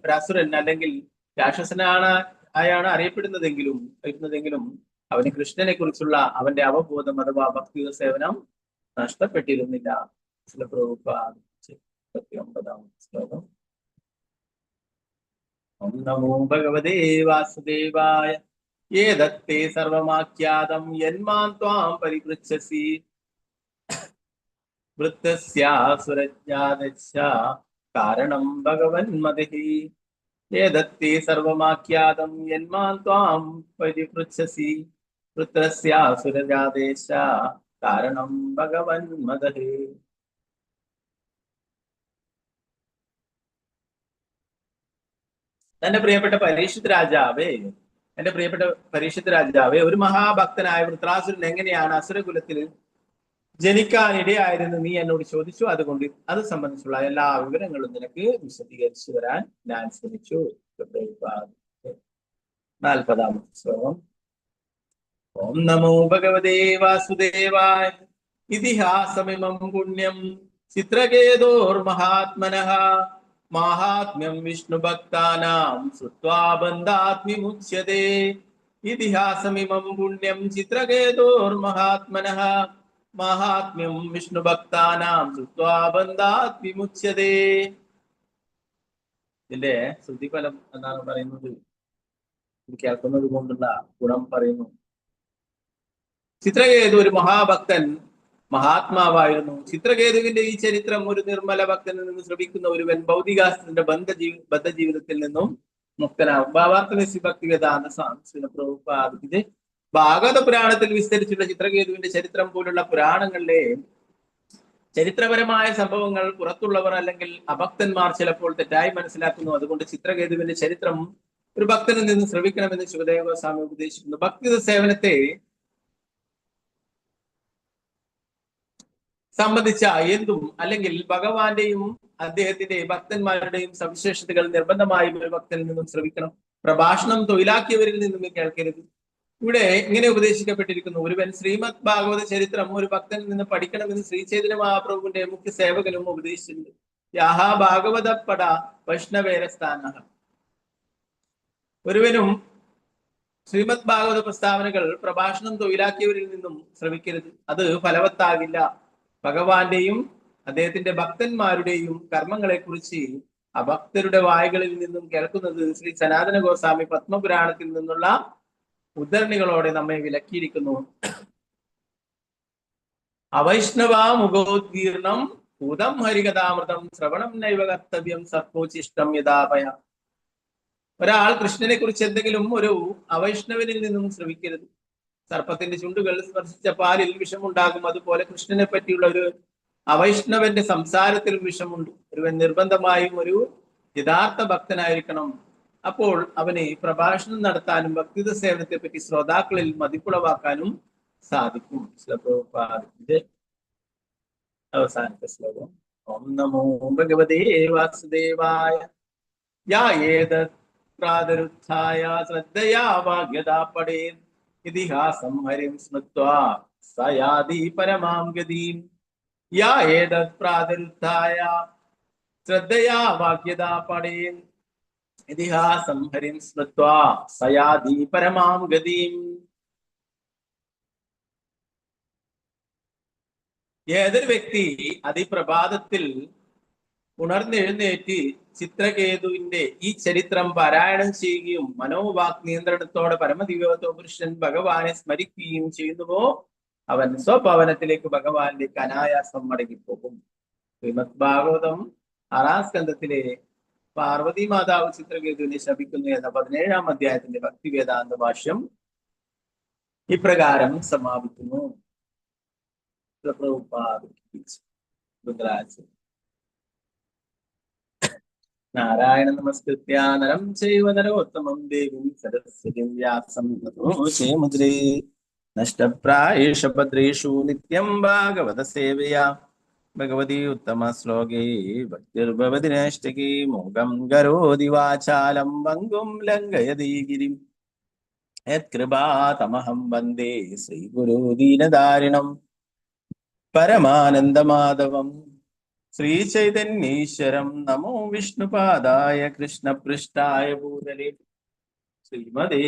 [SPEAKER 2] ഒരസുരൻ അല്ലെങ്കിൽ രാക്ഷസനാണ് അറിയപ്പെടുന്നതെങ്കിലും അവന് കൃഷ്ണനെ കുറിച്ചുള്ള അവന്റെ അവബോധം അഥവാ ഭക്തിത സേവനം നഷ്ടപ്പെട്ടിരുന്നില്ല. പ്രഭുപാദ 39 ശ്ലോകം. ഓം നമോ ഭഗവതേ വാസുദേവായ. ഏതത്തേ സർവമാഖ്യാതം യന്മാം ത്വാം പരിപൃച്ഛസി വൃത്തസ്യാസുരജ്ഞാതസ്യ കാരണം ഭഗവന്മതിഃ. ഏതത്തേ സർവമാഖ്യാതം യന്മാം ത്വാം പരിപൃച്ഛസി വൃത്തസ്യാസുരജാതസ്യ കാരണം ഭഗവന്മതിഃ. എന്റെ പ്രിയപ്പെട്ട പരീക്ഷിത് രാജാവേ, ഒരു മഹാഭക്തനായ വൃത്രാസുരൻ എങ്ങനെയാണ് അസുരകുലത്തിൽ ജനിക്കാനിടയായിരുന്നു നീ എന്നോട് ചോദിച്ചു. അതുകൊണ്ട് അത് സംബന്ധിച്ചുള്ള എല്ലാ വിവരങ്ങളും നിനക്ക് വിശദീകരിച്ചു തരാൻ ഞാൻ ശ്രമിച്ചു. 40 ശ്ലോകം. ഓം നമോ ഭഗവതേ വാസുദേവായ. ഇതിഹാസമിമം പുണ്യം ചിത്രകേതോർമഹാത്മനഃ മാഹാത്മ്യം വിഷ്ണുഭക്താനാം ശ്രുത്വാ ബന്ധാത് വിമുച്യതേ. ഇതിഹാസമിമം പുണ്യം ചിത്രകേതോർമഹാത്മനഃ മാഹാത്മ്യം വിഷ്ണുഭക്താനാം ശ്രുത്വാ ബന്ധാത് വിമുച്യതേ. ഇതിന്റെ ശ്രുതിഫലം എന്നാണ് പറയുന്നത്. ഇത് കേൾക്കുന്നത് കൊണ്ടുള്ള ഗുണം പറയുന്നു. ചിത്രകേതു ഒരു മഹാഭക്തൻ, മഹാത്മാവായിരുന്നു. ചിത്രകേതുവിന്റെ ഈ ചരിത്രം ഒരു നിർമ്മല ഭക്തനിൽ നിന്ന് ശ്രമിക്കുന്ന ഒരുവൻ ഭൗതികാസ്ത്രത്തിന്റെ ബദ്ധജീവിതത്തിൽ നിന്നും മുക്തനാകും. ഭാവാർത്ഥ ഭക്തി വേദാന്ത സ്വാമി പ്രഭുപാദിന്റെ ഭാഗവത പുരാണത്തിൽ വിസ്തരിച്ചുള്ള ചിത്രകേതുവിന്റെ ചരിത്രം പോലുള്ള പുരാണങ്ങളിലെ ചരിത്രപരമായ സംഭവങ്ങൾ പുറത്തുള്ളവർ അല്ലെങ്കിൽ അഭക്തന്മാർ ചിലപ്പോൾ തെറ്റായി മനസ്സിലാക്കുന്നു. അതുകൊണ്ട് ചിത്രകേതുവിന്റെ ചരിത്രം ഒരു ഭക്തനിൽ നിന്ന് ശ്രവിക്കണമെന്ന് ശിവദേവ സ്വാമി ഉപദേശിക്കുന്നു. ഭക്തി സേവനത്തെ സംബന്ധിച്ച എന്തും അല്ലെങ്കിൽ ഭഗവാന്റെയും അദ്ദേഹത്തിന്റെ ഭക്തന്മാരുടെയും സവിശേഷതകൾ നിർബന്ധമായും ഒരു ഭക്തനിൽ നിന്നും ശ്രവിക്കണം. പ്രഭാഷണം തൊഴിലാക്കിയവരിൽ നിന്നും കേൾക്കരുത്. ഇവിടെ ഇങ്ങനെ ഉപദേശിക്കപ്പെട്ടിരിക്കുന്നു: ഒരുവൻ ശ്രീമദ് ഭാഗവത ചരിത്രം ഒരു ഭക്തനിൽ നിന്ന് പഠിക്കണമെന്ന് ശ്രീ ചൈതന്യ മഹാപ്രഭുവിന്റെ മുഖ്യ സേവകനും ഉപദേശിച്ചിട്ടുണ്ട്. യാഹാ ഭാഗവത പട വൈഷ്ണവേരസ്ഥാന. ഒരുവനും ശ്രീമദ് ഭാഗവത പ്രസ്താവനകൾ പ്രഭാഷണം തൊഴിലാക്കിയവരിൽ നിന്നും ശ്രമിക്കരുത്. അത് ഫലവത്താകില്ല. ഭഗവാന്റെയും അദ്ദേഹത്തിന്റെ ഭക്തന്മാരുടെയും കർമ്മങ്ങളെ കുറിച്ച് അഭക്തരുടെ വായുകളിൽ നിന്നും കേൾക്കുന്നത് ശ്രീ സനാതന ഗോസ്വാമി പത്മപുരാണത്തിൽ നിന്നുള്ള ഉദ്ധരണികളോടെ നമ്മെ വിലക്കിയിരിക്കുന്നു. അവൈഷ്ണവ മുഖോദ്ഗീർണം ഭൂതം ഹരികഥാമൃതം ശ്രവണം നൈവ കർത്തവ്യം സർപ്പോചിഷ്ടം യഥാപയ. ഒരാൾ കൃഷ്ണനെ കുറിച്ച് എന്തെങ്കിലും ഒരു അവൈഷ്ണവനിൽ നിന്നും ശ്രവിക്കരുത്. സർപ്പത്തിന്റെ ചുണ്ടുകൾ സ്പർശിച്ച പാലിൽ വിഷമുണ്ടാകും. അതുപോലെ കൃഷ്ണനെ പറ്റിയുള്ള ഒരു അവൈഷ്ണവന്റെ സംസാരത്തിൽ വിഷമുണ്ട്. ഒരുവൻ നിർബന്ധമായും ഒരു യഥാർത്ഥ ഭക്തനായിരിക്കണം. അപ്പോൾ അവന് പ്രഭാഷണം നടത്താനും ഭക്തിത സേവനത്തെ പറ്റി ശ്രോതാക്കളിൽ മതിപ്പുളവാക്കാനും സാധിക്കും. പ്രഭുപാദിന്റെ അവസാനത്തെ ശ്ലോകം: ഓം നമോ ഭഗവതേ വാസുദേവായ യായേതത്പ്രാതരുത്ഥായ ശ്രദ്ധയാ വാഗ്യതാ പഠേത് ഇതിഹാസം ഹരിം സ്മൃത്വാ സയാതി പരമാം ഗതിം. യായേതത്പ്രാതരുത്ഥായ ശ്രദ്ധയാ വാഗ്യതാ പഠേത് ഇതിഹാസം ഹരിം സ്മൃത്വാ സയാതി പരമാം ഗതിം. ഏതൊരു വ്യക്തി അതിപ്രഭാതത്തിൽ ഉണർന്നെഴുന്നേറ്റ് ചിത്രകേതുവിന്റെ ഈ ചരിത്രം പാരായണം ചെയ്യുകയും മനോവാക് നിയന്ത്രണത്തോടെ പരമദിവ്യവത്തോ പുരുഷൻ ഭഗവാനെ സ്മരിക്കുകയും ചെയ്യുന്നുവോ അവൻ സ്വഭവനത്തിലേക്ക് ഭഗവാനിലേക്ക് അനായാസം മടങ്ങിപ്പോകും. ശ്രീമദ് ഭാഗവതം 6-ാം സ്കന്ധത്തിലെ പാർവതി മാതാവ് ചിത്രകേതുവിനെ ശപിക്കുന്നു എന്ന 17-ാം അധ്യായത്തിന്റെ ഭക്തിവേദാന്ത ഭാഷ്യം ഇപ്രകാരം സമാപിക്കുന്നു. നാരായണ നമസ്കൃത്യ നരം ചൈവ നരോത്തമം ദേവീം സരസ്വതീം വ്യാസം തതോ ജയമുദ്രേ നഷ്ടപ്രായേഷ ഭദ്രേഷു നിത്യം ഭാഗവത സേവയാ ഭഗവതി ഉത്തമ ശ്ലോകേ ഭക്തിർഭവതി നൈഷ്ടകേ മൂകം കരോതി വാചാലം വങ്കും ലംഘയതി ഗിരിം യത്കൃപാതമഹം വന്ദേ ശ്രീഗുരു ദീനധാരിണം പരമാനന്ദമാധവം ശ്രീചൈതന്യീശ്വരം. നമോ വിഷ്ണുപാദായ കൃഷ്ണപൃഷ്ഠായ ഭൂതലേ ശ്രീമദേ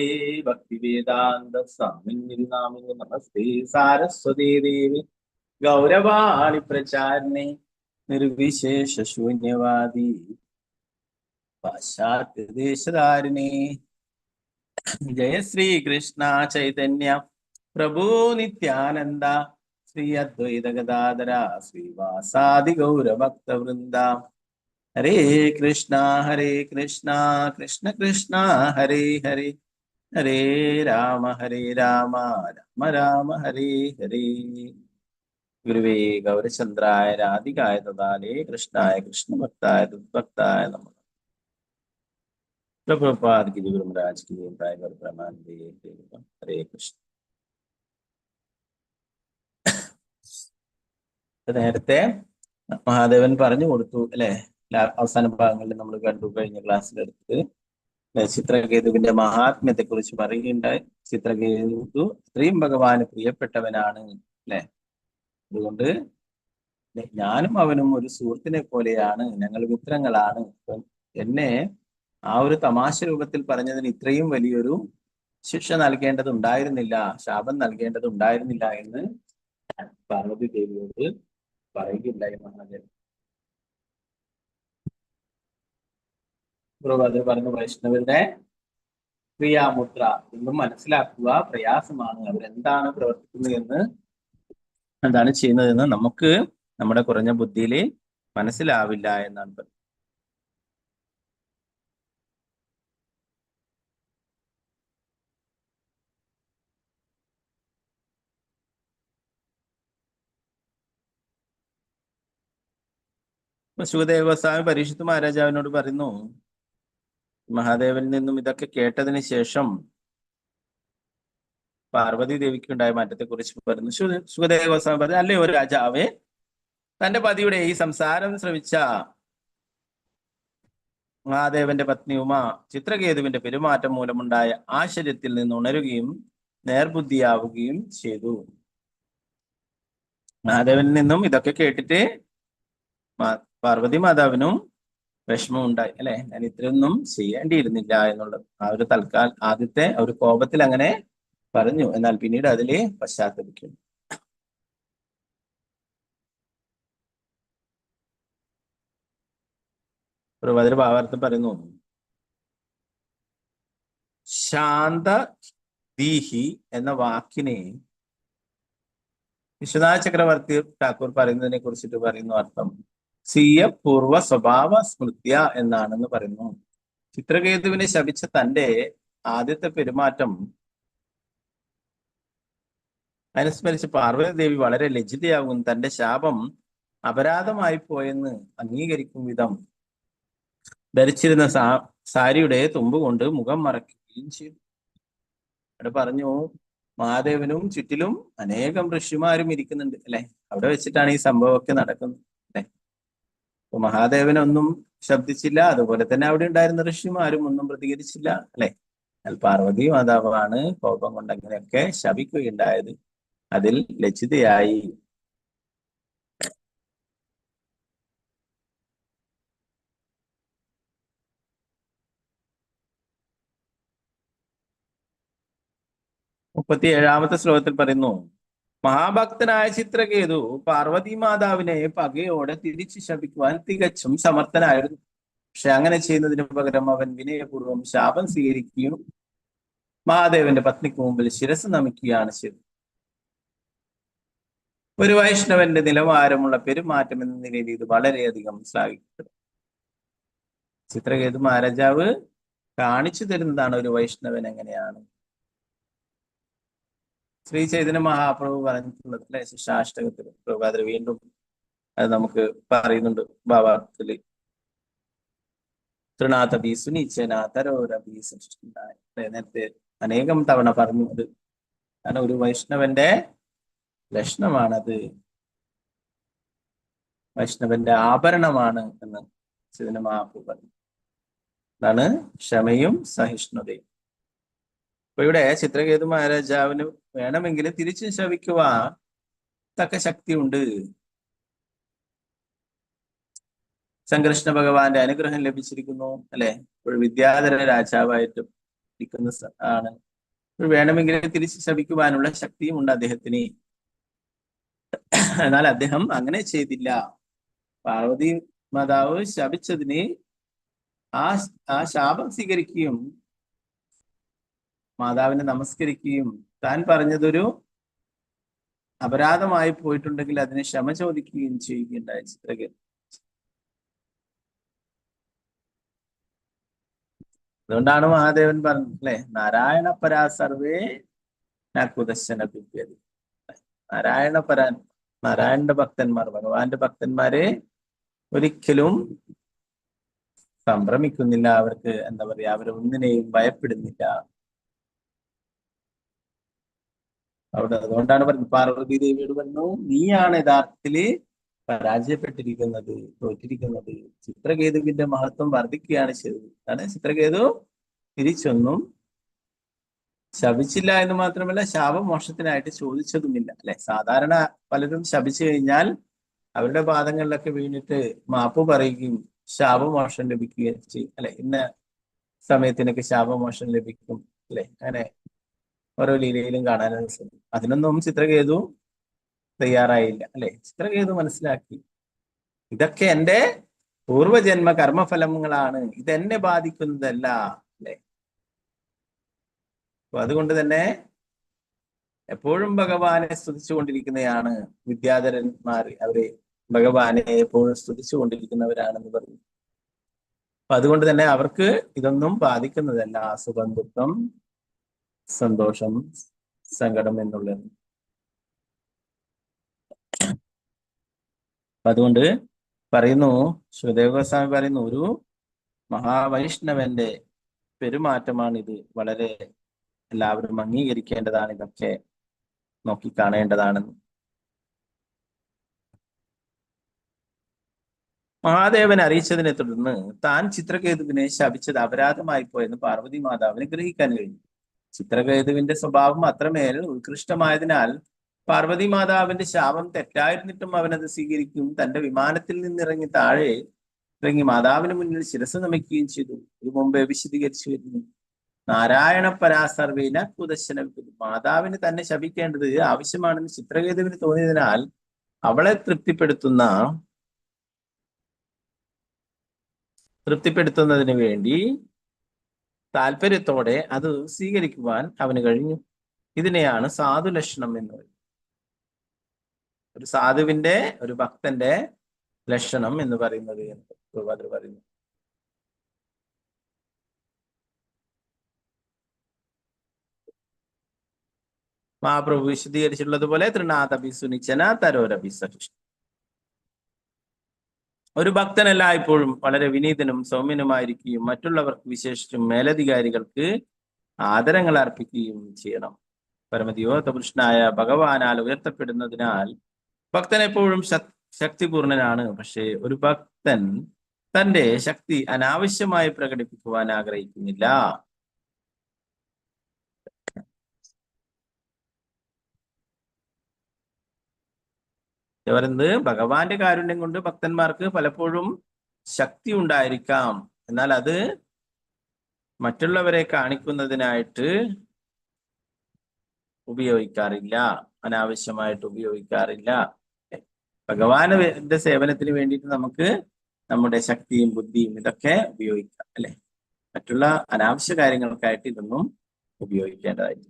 [SPEAKER 2] ഭക്തിവേദാന്ത സ്വാമിനി നാമിനി നമസ്തേ സാരസ്വതീ ദേവി ഗൗരവാണി പ്രചാരിണേ നിർവിശേഷ ശൂന്യവാദി പാശ്ചാത്യദേശധാരിണേ. ജയ ശ്രീ കൃഷ്ണ ചൈതന്യ പ്രഭു നിത്യാനന്ദ ശ്രീ അദ്വൈത ഗദാധര ശ്രീവാസാദി ഗൗരഭക്തവൃന്ദ. ഹരേ കൃഷ്ണ കൃഷ്ണ കൃഷ്ണ ഹരേ ഹരേ ഹരേ രാമ രാമ രാമ ഹരേ ഹരേ. ഗുരുവേ ഗൗരചന്ദ്രായ രാധികായ തദാലേ കൃഷ്ണായ കൃഷ്ണഭക്തായ തദ്ഭക്തായ നമഃ. പ്രഭുപാദ് ഗിരി ഗുരു മഹാരാജ് की टाइगर प्रमाण हरे कृष्ण. നേരത്തെ മഹാദേവൻ പറഞ്ഞു കൊടുത്തു അല്ലെ, അവസാന ഭാഗങ്ങളിൽ നമ്മൾ കണ്ടു. കഴിഞ്ഞ ക്ലാസ്സിലെടുത്ത് ചിത്രകേതുവിന്റെ മഹാത്മ്യത്തെ കുറിച്ച് പറയുകയുണ്ടായി. ചിത്രകേതു അത്രയും ഭഗവാന് പ്രിയപ്പെട്ടവനാണ് അല്ലെ. അതുകൊണ്ട് ഞാനും അവനും ഒരു സുഹൃത്തിനെ പോലെയാണ്, ഞങ്ങൾ മിത്രങ്ങളാണ്. എന്നെ ആ ഒരു തമാശ രൂപത്തിൽ പറഞ്ഞതിന് ഇത്രയും വലിയൊരു ശിക്ഷ നൽകേണ്ടതുണ്ടായിരുന്നില്ല, ശാപം നൽകേണ്ടതുണ്ടായിരുന്നില്ല എന്ന് പാർവതി ദേവിയോട് പറയുകയുണ്ടായി മഹാദേവൻ. അത് പറഞ്ഞു വൈഷ്ണവരുടെ ക്രിയാമുദ്ര ഇന്നും മനസ്സിലാക്കുക പ്രയാസമാണ്. അവരെന്താണ് പ്രവർത്തിക്കുന്നത് എന്ന്, എന്താണ് ചെയ്യുന്നതെന്ന് നമുക്ക് നമ്മുടെ കുറഞ്ഞ ബുദ്ധിയിൽ മനസ്സിലാവില്ല എന്നാണ് പറയുന്നത്. ശുകദേവ ഗോസ്വാമി പരീക്ഷിത്ത് മഹാരാജാവിനോട് പറയുന്നു, മഹാദേവനിൽ നിന്നും ഇതൊക്കെ കേട്ടതിന് ശേഷം പാർവതി ദേവിക്ക് ഉണ്ടായ മാറ്റത്തെ കുറിച്ച് പറയുന്നു. ശുകദേവ ഗോസ്വാമി പറഞ്ഞു, അല്ലേ ഒരു രാജാവേ, തന്റെ പതിയുടെ ഈ സംസാരം ശ്രവിച്ച മഹാദേവന്റെ പത്നി ഉമ ചിത്രകേതുവിന്റെ പെരുമാറ്റം മൂലമുണ്ടായ ആശ്ചര്യത്തിൽ നിന്ന് ഉണരുകയും നേർബുദ്ധിയാവുകയും ചെയ്തു. മഹാദേവനിൽ നിന്നും ഇതൊക്കെ കേട്ടിട്ട് പാർവതി മാതാവിനും വിഷമം ഉണ്ടായി. അല്ലെ, ഞാൻ ഇത്രയൊന്നും ചെയ്യേണ്ടിയിരുന്നില്ല എന്നുള്ളത്. ആ ഒരു ആദ്യത്തെ ഒരു കോപത്തിൽ അങ്ങനെ പറഞ്ഞു. എന്നാൽ പിന്നീട് അതില് പശ്ചാത്തപിക്കുന്നു. പ്രഭാതര ഭാവാർത്ഥം പറയുന്നു, ശാന്ത ദീഹി എന്ന വാക്കിനെ വിശ്വനാഥ ചക്രവർത്തി ഠാക്കൂർ പറയുന്നതിനെ കുറിച്ചിട്ട് പറയുന്നു അർത്ഥം സ്വീയ പൂർവ സ്വഭാവ സ്മൃത്യ എന്നാണെന്ന് പറയുന്നു. ചിത്രകേതുവിനെ ശപിച്ച തന്റെ ആദ്യത്തെ പെരുമാറ്റം അനുസ്മരിച്ച് പാർവതി ദേവി വളരെ ലജ്ജിതയാകും. തന്റെ ശാപം അപരാധമായി പോയെന്ന് അംഗീകരിക്കും വിധം ധരിച്ചിരുന്ന സാരിയുടെ തുമ്പ് കൊണ്ട് മുഖം മറയ്ക്കുകയും ചെയ്തു. അവിടെ പറഞ്ഞു, മഹാദേവനും ചുറ്റിലും അനേകം ഋഷിമാരും ഇരിക്കുന്നുണ്ട്. അല്ലെ, അവിടെ വെച്ചിട്ടാണ് ഈ സംഭവമൊക്കെ നടക്കുന്നത്. അല്ലെ, അപ്പൊ മഹാദേവനൊന്നും ശബ്ദിച്ചില്ല, അതുപോലെ തന്നെ അവിടെ ഉണ്ടായിരുന്ന ഋഷിമാരും ഒന്നും പ്രതികരിച്ചില്ല. അല്ലെ, എന്നാൽ പാർവതി മാതാവാണ് കോപം കൊണ്ട് അങ്ങനെയൊക്കെ ശപിക്കുകയുണ്ടായത്. അതിൽ ലജ്ജിതയായി. മുപ്പത്തിയേഴാമത്തെ ശ്ലോകത്തിൽ പറയുന്നു, മഹാഭക്തനായ ചിത്രകേതു പാർവതി മാതാവിനെ പകയോടെ തിരിച്ചു ശപിക്കുവാൻ തികച്ചും സമർത്ഥനായിരുന്നു. പക്ഷെ അങ്ങനെ ചെയ്യുന്നതിന് പകരം അവൻ വിനയപൂർവ്വം ശാപം സ്വീകരിക്കുകയും മഹാദേവന്റെ പത്നിക്ക് മുമ്പിൽ ശിരസ് നമിക്കുകയാണ് ചെയ്തത്. ഒരു വൈഷ്ണവന്റെ നിലവാരമുള്ള പെരുമാറ്റം എന്ന നിലയിൽ ഇത് വളരെയധികം ശ്ലാഘിക്കപ്പെടും. ചിത്രകേതു മഹാരാജാവ് കാണിച്ചു തരുന്നതാണ് ഒരു വൈഷ്ണവൻ എങ്ങനെയാണ്. ശ്രീ ചൈതന്യ മഹാപ്രഭു പറഞ്ഞിട്ടുള്ളത് അല്ലെ, ശിക്ഷാഷ്ടകത്തിൽ പ്രഭാതർ വീണ്ടും അത് നമുക്ക് പറയുന്നുണ്ട്. ഭാവാർത്ഥത്തില് തൃണാഥബി സുനീച്ചനാഥരോരബി നേരത്തെ അനേകം തവണ പറഞ്ഞത്. കാരണം ഒരു വൈഷ്ണവന്റെ ലക്ഷണമാണത്, വൈഷ്ണവന്റെ ആഭരണമാണ് എന്ന് ചൈതന്യ മഹാപ്രഭു പറഞ്ഞു. അതാണ് ക്ഷമയും സഹിഷ്ണുതയും. അപ്പൊ ഇവിടെ ചിത്രകേതു മഹാരാജാവിന് വേണമെങ്കിൽ തിരിച്ചു ശപിക്കുവാൻ തക്ക ശക്തിയുണ്ട്. സംകൃഷ്ണ ഭഗവാന്റെ അനുഗ്രഹം ലഭിച്ചിരിക്കുന്നു. അല്ലെ, ഒരു വിദ്യാധര രാജാവായിട്ട് ഇരിക്കുന്ന ആണ്. വേണമെങ്കിൽ തിരിച്ചു ശപിക്കുവാനുള്ള ശക്തിയും ഉണ്ട് അദ്ദേഹത്തിന്. എന്നാൽ അദ്ദേഹം അങ്ങനെ ചെയ്തില്ല. പാർവതി മാതാവ് ശപിച്ചതിന് ആ ശാപം സ്വീകരിക്കുകയും മാതാവിനെ നമസ്കരിക്കുകയും താൻ പറഞ്ഞതൊരു അപരാധമായി പോയിട്ടുണ്ടെങ്കിൽ അതിനെ ക്ഷമ ചോദിക്കുകയും ചെയ്യുകയുണ്ടായ ചിത്രകേതു. അതുകൊണ്ടാണ് മഹാദേവൻ പറഞ്ഞത് അല്ലെ, നാരായണ പരാ സർവേ നകുദശന വിദ്യതി. നാരായണന്റെ ഭക്തന്മാർ, ഭഗവാന്റെ ഭക്തന്മാരെ ഒരിക്കലും സംഭ്രമിക്കുന്നില്ല. അവർക്ക് എന്താ പറയാ, അവരൊന്നിനെയും ഭയപ്പെടുന്നില്ല. അതുകൊണ്ടാണ് പറയുന്നത്, പാർവതി ദേവിയോട് പറഞ്ഞു, നീയാണ് യഥാർത്ഥത്തില് പരാജയപ്പെട്ടിരിക്കുന്നത്, തോറ്റിരിക്കുന്നത്. ചിത്രകേതുവിന്റെ മഹത്വം വർദ്ധിക്കുകയാണ് ചെയ്തത്. കാരണം ചിത്രകേതു തിരിച്ചൊന്നും ശപിച്ചില്ല എന്ന് മാത്രമല്ല, ശാപമോക്ഷത്തിനായിട്ട് ചോദിച്ചതുമില്ല. അല്ലെ, സാധാരണ പലരും ശപിച്ചു കഴിഞ്ഞാൽ അവരുടെ പാദങ്ങളിലൊക്കെ വീണിട്ട് മാപ്പ് പറയുകയും ശാപമോക്ഷം ലഭിക്കുകയും ചെയ്യും. അല്ലെ, ഇന്ന സമയത്തിനൊക്കെ ശാപമോക്ഷം ലഭിക്കും. അല്ലെ, അങ്ങനെ ഓരോ ലീലയിലും കാണാനാണ് സാധിക്കും. അതിനൊന്നും ചിത്രകേതു തയ്യാറായില്ല. അല്ലെ, ചിത്രകേതു മനസ്സിലാക്കി, ഇതൊക്കെ എൻ്റെ പൂർവജന്മ കർമ്മഫലങ്ങളാണ്, ഇതെന്നെ ബാധിക്കുന്നതല്ല, അല്ലെ? അപ്പൊ അതുകൊണ്ട് തന്നെ എപ്പോഴും ഭഗവാനെ സ്തുതിച്ചുകൊണ്ടിരിക്കുന്നതാണ് വിദ്യാധരന്മാർ. അവര് ഭഗവാനെ എപ്പോഴും സ്തുതിച്ചുകൊണ്ടിരിക്കുന്നവരാണെന്ന് പറഞ്ഞു. അപ്പൊ അതുകൊണ്ട് തന്നെ അവർക്ക് ഇതൊന്നും ബാധിക്കുന്നതല്ല, സുഖം, ദുഃഖം, സന്തോഷം, സങ്കടം എന്നുള്ളത്. അപ്പൊ അതുകൊണ്ട് പറയുന്നു, ശിവദേവ ഗോസ്വാമി പറയുന്നു, ഒരു മഹാവൈഷ്ണവന്റെ പെരുമാറ്റമാണിത്. വളരെ എല്ലാവരും അംഗീകരിക്കേണ്ടതാണ്, ഇതൊക്കെ നോക്കിക്കാണേണ്ടതാണെന്ന്. മഹാദേവൻ അറിയിച്ചതിനെ തുടർന്ന് താൻ ചിത്രകേതുവിനെ ശപിച്ചത് അപരാധമായി പോയെന്ന് പാർവതി മാതാവിന് ഗ്രഹിക്കാൻ കഴിഞ്ഞു. ചിത്രകേതുവിന്റെ സ്വഭാവം അത്രമേൽ ഉത്കൃഷ്ടമായതിനാൽ പാർവതി മാതാവിന്റെ ശാപം തെറ്റായിരുന്നിട്ടും അവനത് സ്വീകരിക്കും. തന്റെ വിമാനത്തിൽ നിന്നിറങ്ങി താഴെ ഇറങ്ങി മാതാവിന് മുന്നിൽ ശിരസ് നമിക്കുകയും ചെയ്തു. ഇത് മുമ്പേ വിശദീകരിച്ചു വരുന്നു. നാരായണ പരാസർവേന കുദശന. മാതാവിന് തന്നെ ശപിക്കേണ്ടത് ആവശ്യമാണെന്ന് ചിത്രകേതുവിന് തോന്നിയതിനാൽ അവളെ തൃപ്തിപ്പെടുത്തുന്നതിന് വേണ്ടി താല്പര്യത്തോടെ അത് സ്വീകരിക്കുവാൻ അവന് കഴിഞ്ഞു. ഇതിനെയാണ് സാധു ലക്ഷണം എന്ന് പറയുന്നത്. ഒരു സാധുവിന്റെ, ഒരു ഭക്തന്റെ ലക്ഷണം എന്ന് പറയുന്നത് എന്ന് പറയുന്നു. മഹാപ്രഭു വിശദീകരിച്ചിട്ടുള്ളതുപോലെ തൃണാതപി സുനിച്ചന തരോരപി സഹിഷ്ണു. ഒരു ഭക്തൻ എല്ലായ്പ്പോഴും വളരെ വിനീതനും സൗമ്യനുമായിരിക്കുകയും മറ്റുള്ളവർക്ക്, വിശേഷിച്ചും മേലധികാരികൾക്ക് ആദരങ്ങൾ അർപ്പിക്കുകയും ചെയ്യണം. പരമദിവോത്തപുരുഷനായ ഭഗവാനാൽ ഉയർത്തപ്പെടുന്നതിനാൽ ഭക്തൻ എപ്പോഴും ശക്തിപൂർണനാണ്. പക്ഷേ ഒരു ഭക്തൻ തന്റെ ശക്തി അനാവശ്യമായി പ്രകടിപ്പിക്കുവാൻ ആഗ്രഹിക്കുന്നില്ല. പറയുന്നത്, ഭഗവാന്റെ കാരുണ്യം കൊണ്ട് ഭക്തന്മാർക്ക് പലപ്പോഴും ശക്തി ഉണ്ടായിരിക്കാം, എന്നാൽ അത് മറ്റുള്ളവരെ കാണിക്കുന്നതിനായിട്ട് ഉപയോഗിക്കാറില്ല, അനാവശ്യമായിട്ട് ഉപയോഗിക്കാറില്ല. ഭഗവാന്റെ സേവനത്തിന് വേണ്ടിയിട്ട് നമുക്ക് നമ്മുടെ ശക്തിയും ബുദ്ധിയും ഇതൊക്കെ ഉപയോഗിക്കാം, അല്ലെ? മറ്റുള്ള അനാവശ്യ കാര്യങ്ങൾക്കായിട്ട് ഇതൊന്നും ഉപയോഗിക്കേണ്ടതായിട്ട്.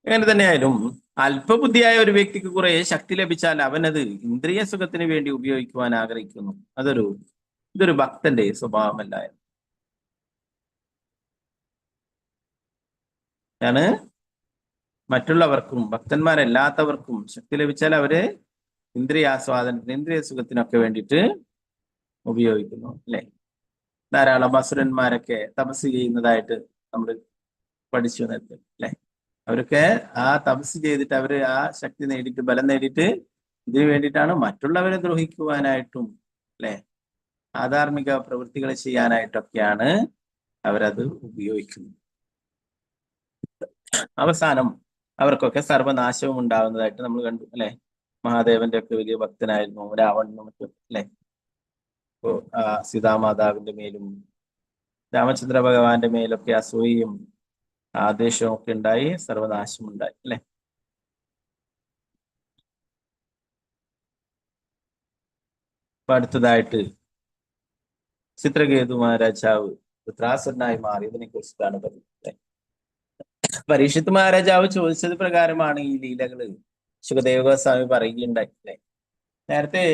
[SPEAKER 2] എങ്ങനെ തന്നെയായാലും അല്പബുദ്ധിയായ ഒരു വ്യക്തിക്ക് കുറെ ശക്തി ലഭിച്ചാൽ അവനത് ഇന്ദ്രിയ സുഖത്തിന് വേണ്ടി ഉപയോഗിക്കുവാൻ ആഗ്രഹിക്കുന്നു. ഇതൊരു ഭക്തന്റെ സ്വഭാവമല്ല. ആണ് മറ്റുള്ളവർക്കും ഭക്തന്മാരല്ലാത്തവർക്കും ശക്തി ലഭിച്ചാൽ അവര് ഇന്ദ്രിയാസ്വാദനത്തിന്, ഇന്ദ്രിയ സുഖത്തിനൊക്കെ വേണ്ടിയിട്ട് ഉപയോഗിക്കുന്നു, അല്ലെ? ധാരാളം അസുരന്മാരൊക്കെ തപസ് ചെയ്യുന്നതായിട്ട് നമ്മൾ പഠിച്ചു നേരത്തെ, അല്ലെ? അവരൊക്കെ ആ തപസ് ചെയ്തിട്ട് അവര് ആ ശക്തി നേടിയിട്ട്, ബലം നേടിയിട്ട് ഇതിനു വേണ്ടിയിട്ടാണ് മറ്റുള്ളവരെ ദ്രോഹിക്കുവാനായിട്ടും, അല്ലെ, ആധാർമിക പ്രവൃത്തികൾ ചെയ്യാനായിട്ടൊക്കെയാണ് അവരത് ഉപയോഗിക്കുന്നത്. അവസാനം അവർക്കൊക്കെ സർവനാശവും ഉണ്ടാകുന്നതായിട്ട് നമ്മൾ കണ്ടു, അല്ലെ? മഹാദേവന്റെ ഒക്കെ വലിയ ഭക്തനായിരുന്നു രാവണനും മറ്റും, അല്ലെ? ഇപ്പോ സീതാമാതാവിന്റെ മേലും രാമചന്ദ്ര ഭഗവാന്റെ മേലൊക്കെ അസൂയയും ആദേശവും ഒക്കെ ഉണ്ടായി, സർവനാശം ഉണ്ടായി, അല്ലെ? അപ്പൊ അടുത്തതായിട്ട് ചിത്രകേതു മഹാരാജാവ് വൃത്രാസുരനായി മാറിയതിനെ കുറിച്ചിട്ടാണ് പറയുന്നത്. പരീക്ഷിത്ത് മഹാരാജാവ് ചോദിച്ചത് പ്രകാരമാണ് ഈ ലീലകള് ശുകദേവ ഗോസ്വാമി പറയുകയുണ്ടായി, അല്ലെ? നേരത്തെ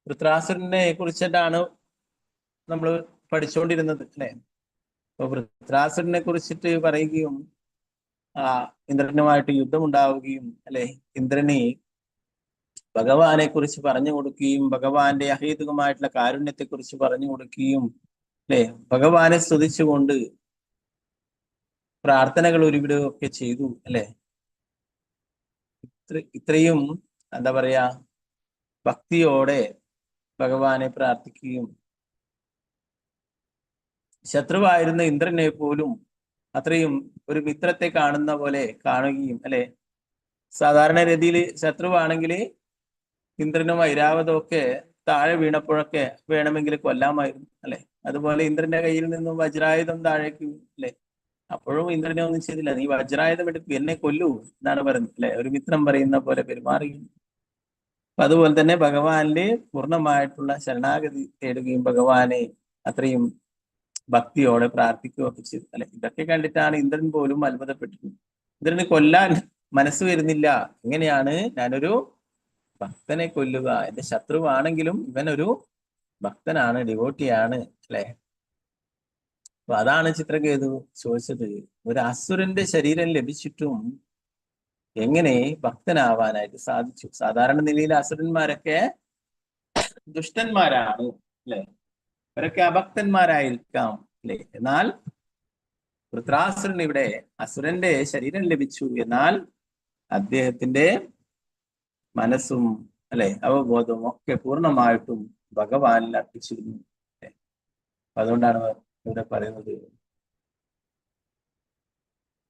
[SPEAKER 2] വൃത്രാസുരനെ കുറിച്ചിട്ടാണ് നമ്മൾ പഠിച്ചുകൊണ്ടിരുന്നത്, അല്ലെ? അപ്പൊ വൃത്രാസുരനെ കുറിച്ചിട്ട് പറയുകയും ഇന്ദ്രനുമായിട്ട് യുദ്ധം ഉണ്ടാവുകയും, അല്ലെ, ഇന്ദ്രനെ ഭഗവാനെ കുറിച്ച് പറഞ്ഞു കൊടുക്കുകയും ഭഗവാന്റെ അഹേതുകമായിട്ടുള്ള കാരുണ്യത്തെ കുറിച്ച് പറഞ്ഞു കൊടുക്കുകയും, അല്ലെ, ഭഗവാനെ സ്തുതിച്ചുകൊണ്ട് പ്രാർത്ഥനകൾ ഒരുവിടുകയൊക്കെ ചെയ്തു, അല്ലെ? ഇത്രയും എന്താ പറയാ, ഭക്തിയോടെ ഭഗവാനെ പ്രാർത്ഥിക്കുകയും ശത്രുവായിരുന്ന ഇന്ദ്രനെ പോലും അത്രയും ഒരു മിത്രത്തെ കാണുന്ന പോലെ കാണുകയും, അല്ലെ? സാധാരണ രീതിയിൽ ശത്രുവാണെങ്കിൽ ഇന്ദ്രനും ഐരാവതവും ഒക്കെ താഴെ വീണപ്പോഴൊക്കെ വേണമെങ്കിൽ കൊല്ലാമായിരുന്നു, അല്ലെ? അതുപോലെ ഇന്ദ്രന്റെ കയ്യിൽ നിന്നും വജ്രായുധം താഴേക്ക്, അല്ലെ, അപ്പോഴും ഇന്ദ്രനെ ഒന്നും ചെയ്തില്ല. നീ വജ്രായുധം എടുക്കും, എന്നെ കൊല്ലൂ എന്നാണ് പറയുന്നത് അല്ലെ. ഒരു മിത്രം പറയുന്ന പോലെ പെരുമാറി. അപ്പൊ അതുപോലെ തന്നെ ഭഗവാനില് പൂർണ്ണമായിട്ടുള്ള ശരണാഗതി തേടുകയും ഭഗവാനെ അത്രയും ഭക്തിയോടെ പ്രാർത്ഥിക്കുകയൊക്കെ ചെയ്തു അല്ലെ. ഇതൊക്കെ കണ്ടിട്ടാണ് ഇന്ദ്രൻ പോലും അത്ഭുതപ്പെട്ടിരുന്നത്. ഇന്ദ്രന് കൊല്ലാൻ മനസ്സ് വരുന്നില്ല. എങ്ങനെയാണ് ഞാനൊരു ഭക്തനെ കൊല്ലുക? എന്റെ ശത്രുവാണെങ്കിലും ഇവനൊരു ഭക്തനാണ്, ഡിവോട്ടിയാണ് അല്ലെ. അപ്പൊ അതാണ് ചിത്രകേതു ചോദിച്ചത്, ഒരു അസുരന്റെ ശരീരം ലഭിച്ചിട്ടും എങ്ങനെ ഭക്തനാവാനായിട്ട് സാധിച്ചു? സാധാരണ നിലയിൽ അസുരന്മാരൊക്കെ ദുഷ്ടന്മാരാണ് അല്ലെ, അവരൊക്കെ അഭക്തന്മാരായിരിക്കാം അല്ലെ. എന്നാൽ വൃത്രാസുരൻ ഇവിടെ അസുരന്റെ ശരീരം ലഭിച്ചു, എന്നാൽ അദ്ദേഹത്തിന്റെ മനസ്സും അല്ലെ അവബോധവും ഒക്കെ പൂർണ്ണമായിട്ടും ഭഗവാനിൽ അർപ്പിച്ചിരുന്നു. അതുകൊണ്ടാണ് ഇവിടെ പറയുന്നത്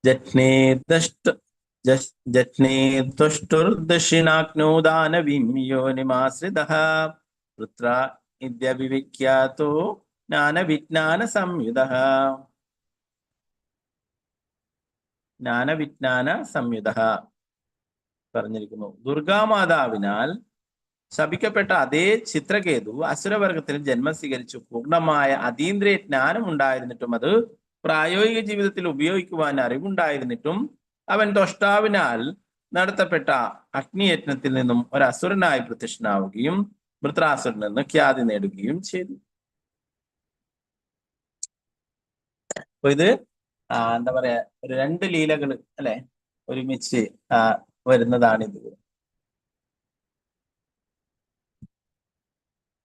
[SPEAKER 2] ജജ്ഞേതുഷ്ടുർദക്ഷിണാഗ്നോ ദാനവീം യോനിമാശ്രിതഃ പുത്ര ഇത്യഭിവിഖ്യാതോ ജ്ഞാനവിജ്ഞാന സംയുതഃ. ജ്ഞാനവിജ്ഞാന സംയുതഃ പറഞ്ഞിരിക്കുന്നു. ദുർഗാമാതാവിനാൽ ശപിക്കപ്പെട്ട അതേ ചിത്രകേതു അസുരവർഗത്തിൽ ജന്മം സ്വീകരിച്ചു. പൂർണ്ണമായ അതീന്ദ്രിയ ജ്ഞാനം ഉണ്ടായിരുന്നിട്ടും അത് പ്രായോഗിക ജീവിതത്തിൽ ഉപയോഗിക്കുവാൻ അറിവുണ്ടായിരുന്നിട്ടും അവൻ ത്വഷ്ടാവിനാൽ നടത്തപ്പെട്ട അഗ്നിയജ്ഞത്തിൽ നിന്നും ഒരു അസുരനായി പ്രത്യക്ഷനാവുകയും വൃത്രാസുരനിൽ നിന്ന് ഖ്യാതി നേടുകയും ചെയ്തു. അപ്പൊ ഇത് എന്താ പറയാ, ഒരു രണ്ട് ലീലകൾ അല്ലെ ഒരുമിച്ച് വരുന്നതാണിത്.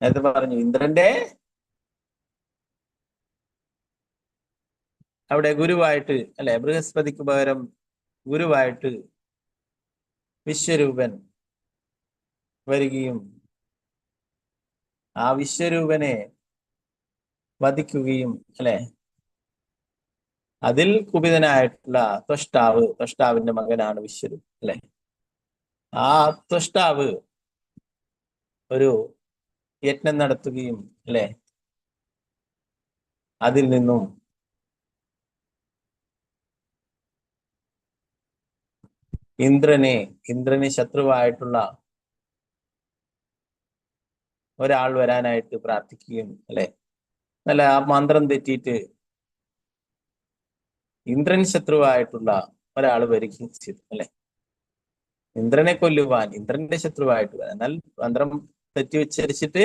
[SPEAKER 2] നേരത്തെ പറഞ്ഞു ഇന്ദ്രന്റെ അവിടെ ഗുരുവായിട്ട് അല്ലെ, ബൃഹസ്പതിക്ക് പകരം ഗുരുവായിട്ട് വിശ്വരൂപൻ വരികയും ആ വിശ്വരൂപനെ വധിക്കുകയും അല്ലെ, അതിൽ കുപിതനായിട്ടുള്ള ത്വഷ്ടാവിന്റെ മകനാണ് വിശ്വരൂപൻ അല്ലെ. ആ ത്വഷ്ടാവ് ഒരു യജ്ഞം നടത്തുകയും അല്ലെ, അതിൽ നിന്നും ഇന്ദ്രന് ശത്രുവായിട്ടുള്ള ഒരാൾ വരാനായിട്ട് പ്രാർത്ഥിക്കുകയും അല്ലെ, അല്ല ആ മന്ത്രം തെറ്റിയിട്ട് ഇന്ദ്രൻ ശത്രുവായിട്ടുള്ള ഒരാൾ വരികയും ചെയ്തു അല്ലെ. ഇന്ദ്രനെ കൊല്ലുവാൻ, ഇന്ദ്രന്റെ ശത്രുവായിട്ട് വരാൻ, എന്നാൽ മന്ത്രം തെറ്റി ഉച്ചരിച്ചിട്ട്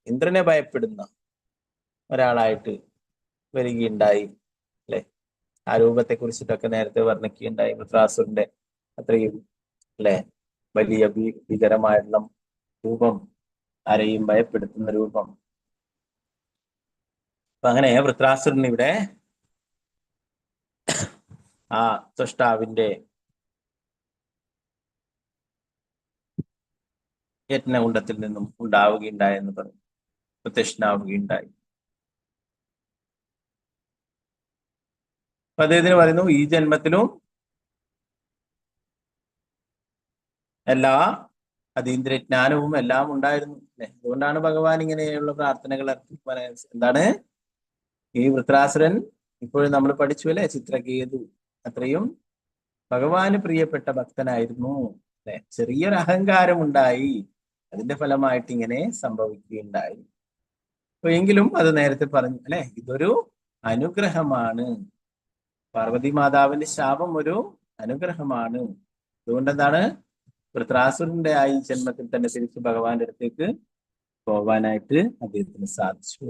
[SPEAKER 2] ഇന്ദ്രനെ ഭയപ്പെടുന്ന ഒരാളായിട്ട് വരികയുണ്ടായി അല്ലെ. ആ രൂപത്തെ കുറിച്ചിട്ടൊക്കെ നേരത്തെ വർണ്ണിക്കുകയുണ്ടായി. വൃത്രാസുരന്റെ അത്രയും അല്ലെ വലിയ ഭീകരമായിട്ടുള്ള രൂപം, ആരെയും ഭയപ്പെടുത്തുന്ന രൂപം. അപ്പൊ അങ്ങനെ വൃത്രാസുരൻ ഇവിടെ ആ ത്വഷ്ടാവിന്റെ യജ്ഞകുണ്ഡത്തിൽ നിന്നും ഉണ്ടാവുകയുണ്ടായെന്ന് പറഞ്ഞു, പ്രത്യക്ഷനാവുകയുണ്ടായി. അപ്പൊ അദ്ദേഹത്തിന് പറയുന്നു ഈ ജന്മത്തിലും എല്ലാ അതീന്ദ്രജ്ഞാനവും എല്ലാം ഉണ്ടായിരുന്നു അല്ലെ. അതുകൊണ്ടാണ് ഭഗവാൻ ഇങ്ങനെയുള്ള പ്രാർത്ഥനകൾ എന്താണ് ഈ വൃത്രാസുരൻ ഇപ്പോഴും നമ്മൾ പഠിച്ചു അല്ലെ, ചിത്രകേതു അത്രയും ഭഗവാന് പ്രിയപ്പെട്ട ഭക്തനായിരുന്നു അല്ലെ. ചെറിയൊരു അഹങ്കാരം ഉണ്ടായി, അതിന്റെ ഫലമായിട്ട് ഇങ്ങനെ സംഭവിക്കുകയുണ്ടായി. അപ്പൊ എങ്കിലും അത് നേരത്തെ പറഞ്ഞു അല്ലെ, ഇതൊരു അനുഗ്രഹമാണ്. പാർവതി മാതാവിന്റെ ശാപം ഒരു അനുഗ്രഹമാണ്. അതുകൊണ്ട് എന്താണ് വൃത്രാസുരന്റെ ആ ഈ ജന്മത്തിൽ തന്നെ തിരിച്ച് ഭഗവാന്റെ അടുത്തേക്ക് പോവാനായിട്ട് അദ്ദേഹത്തിന് സാധിച്ചു.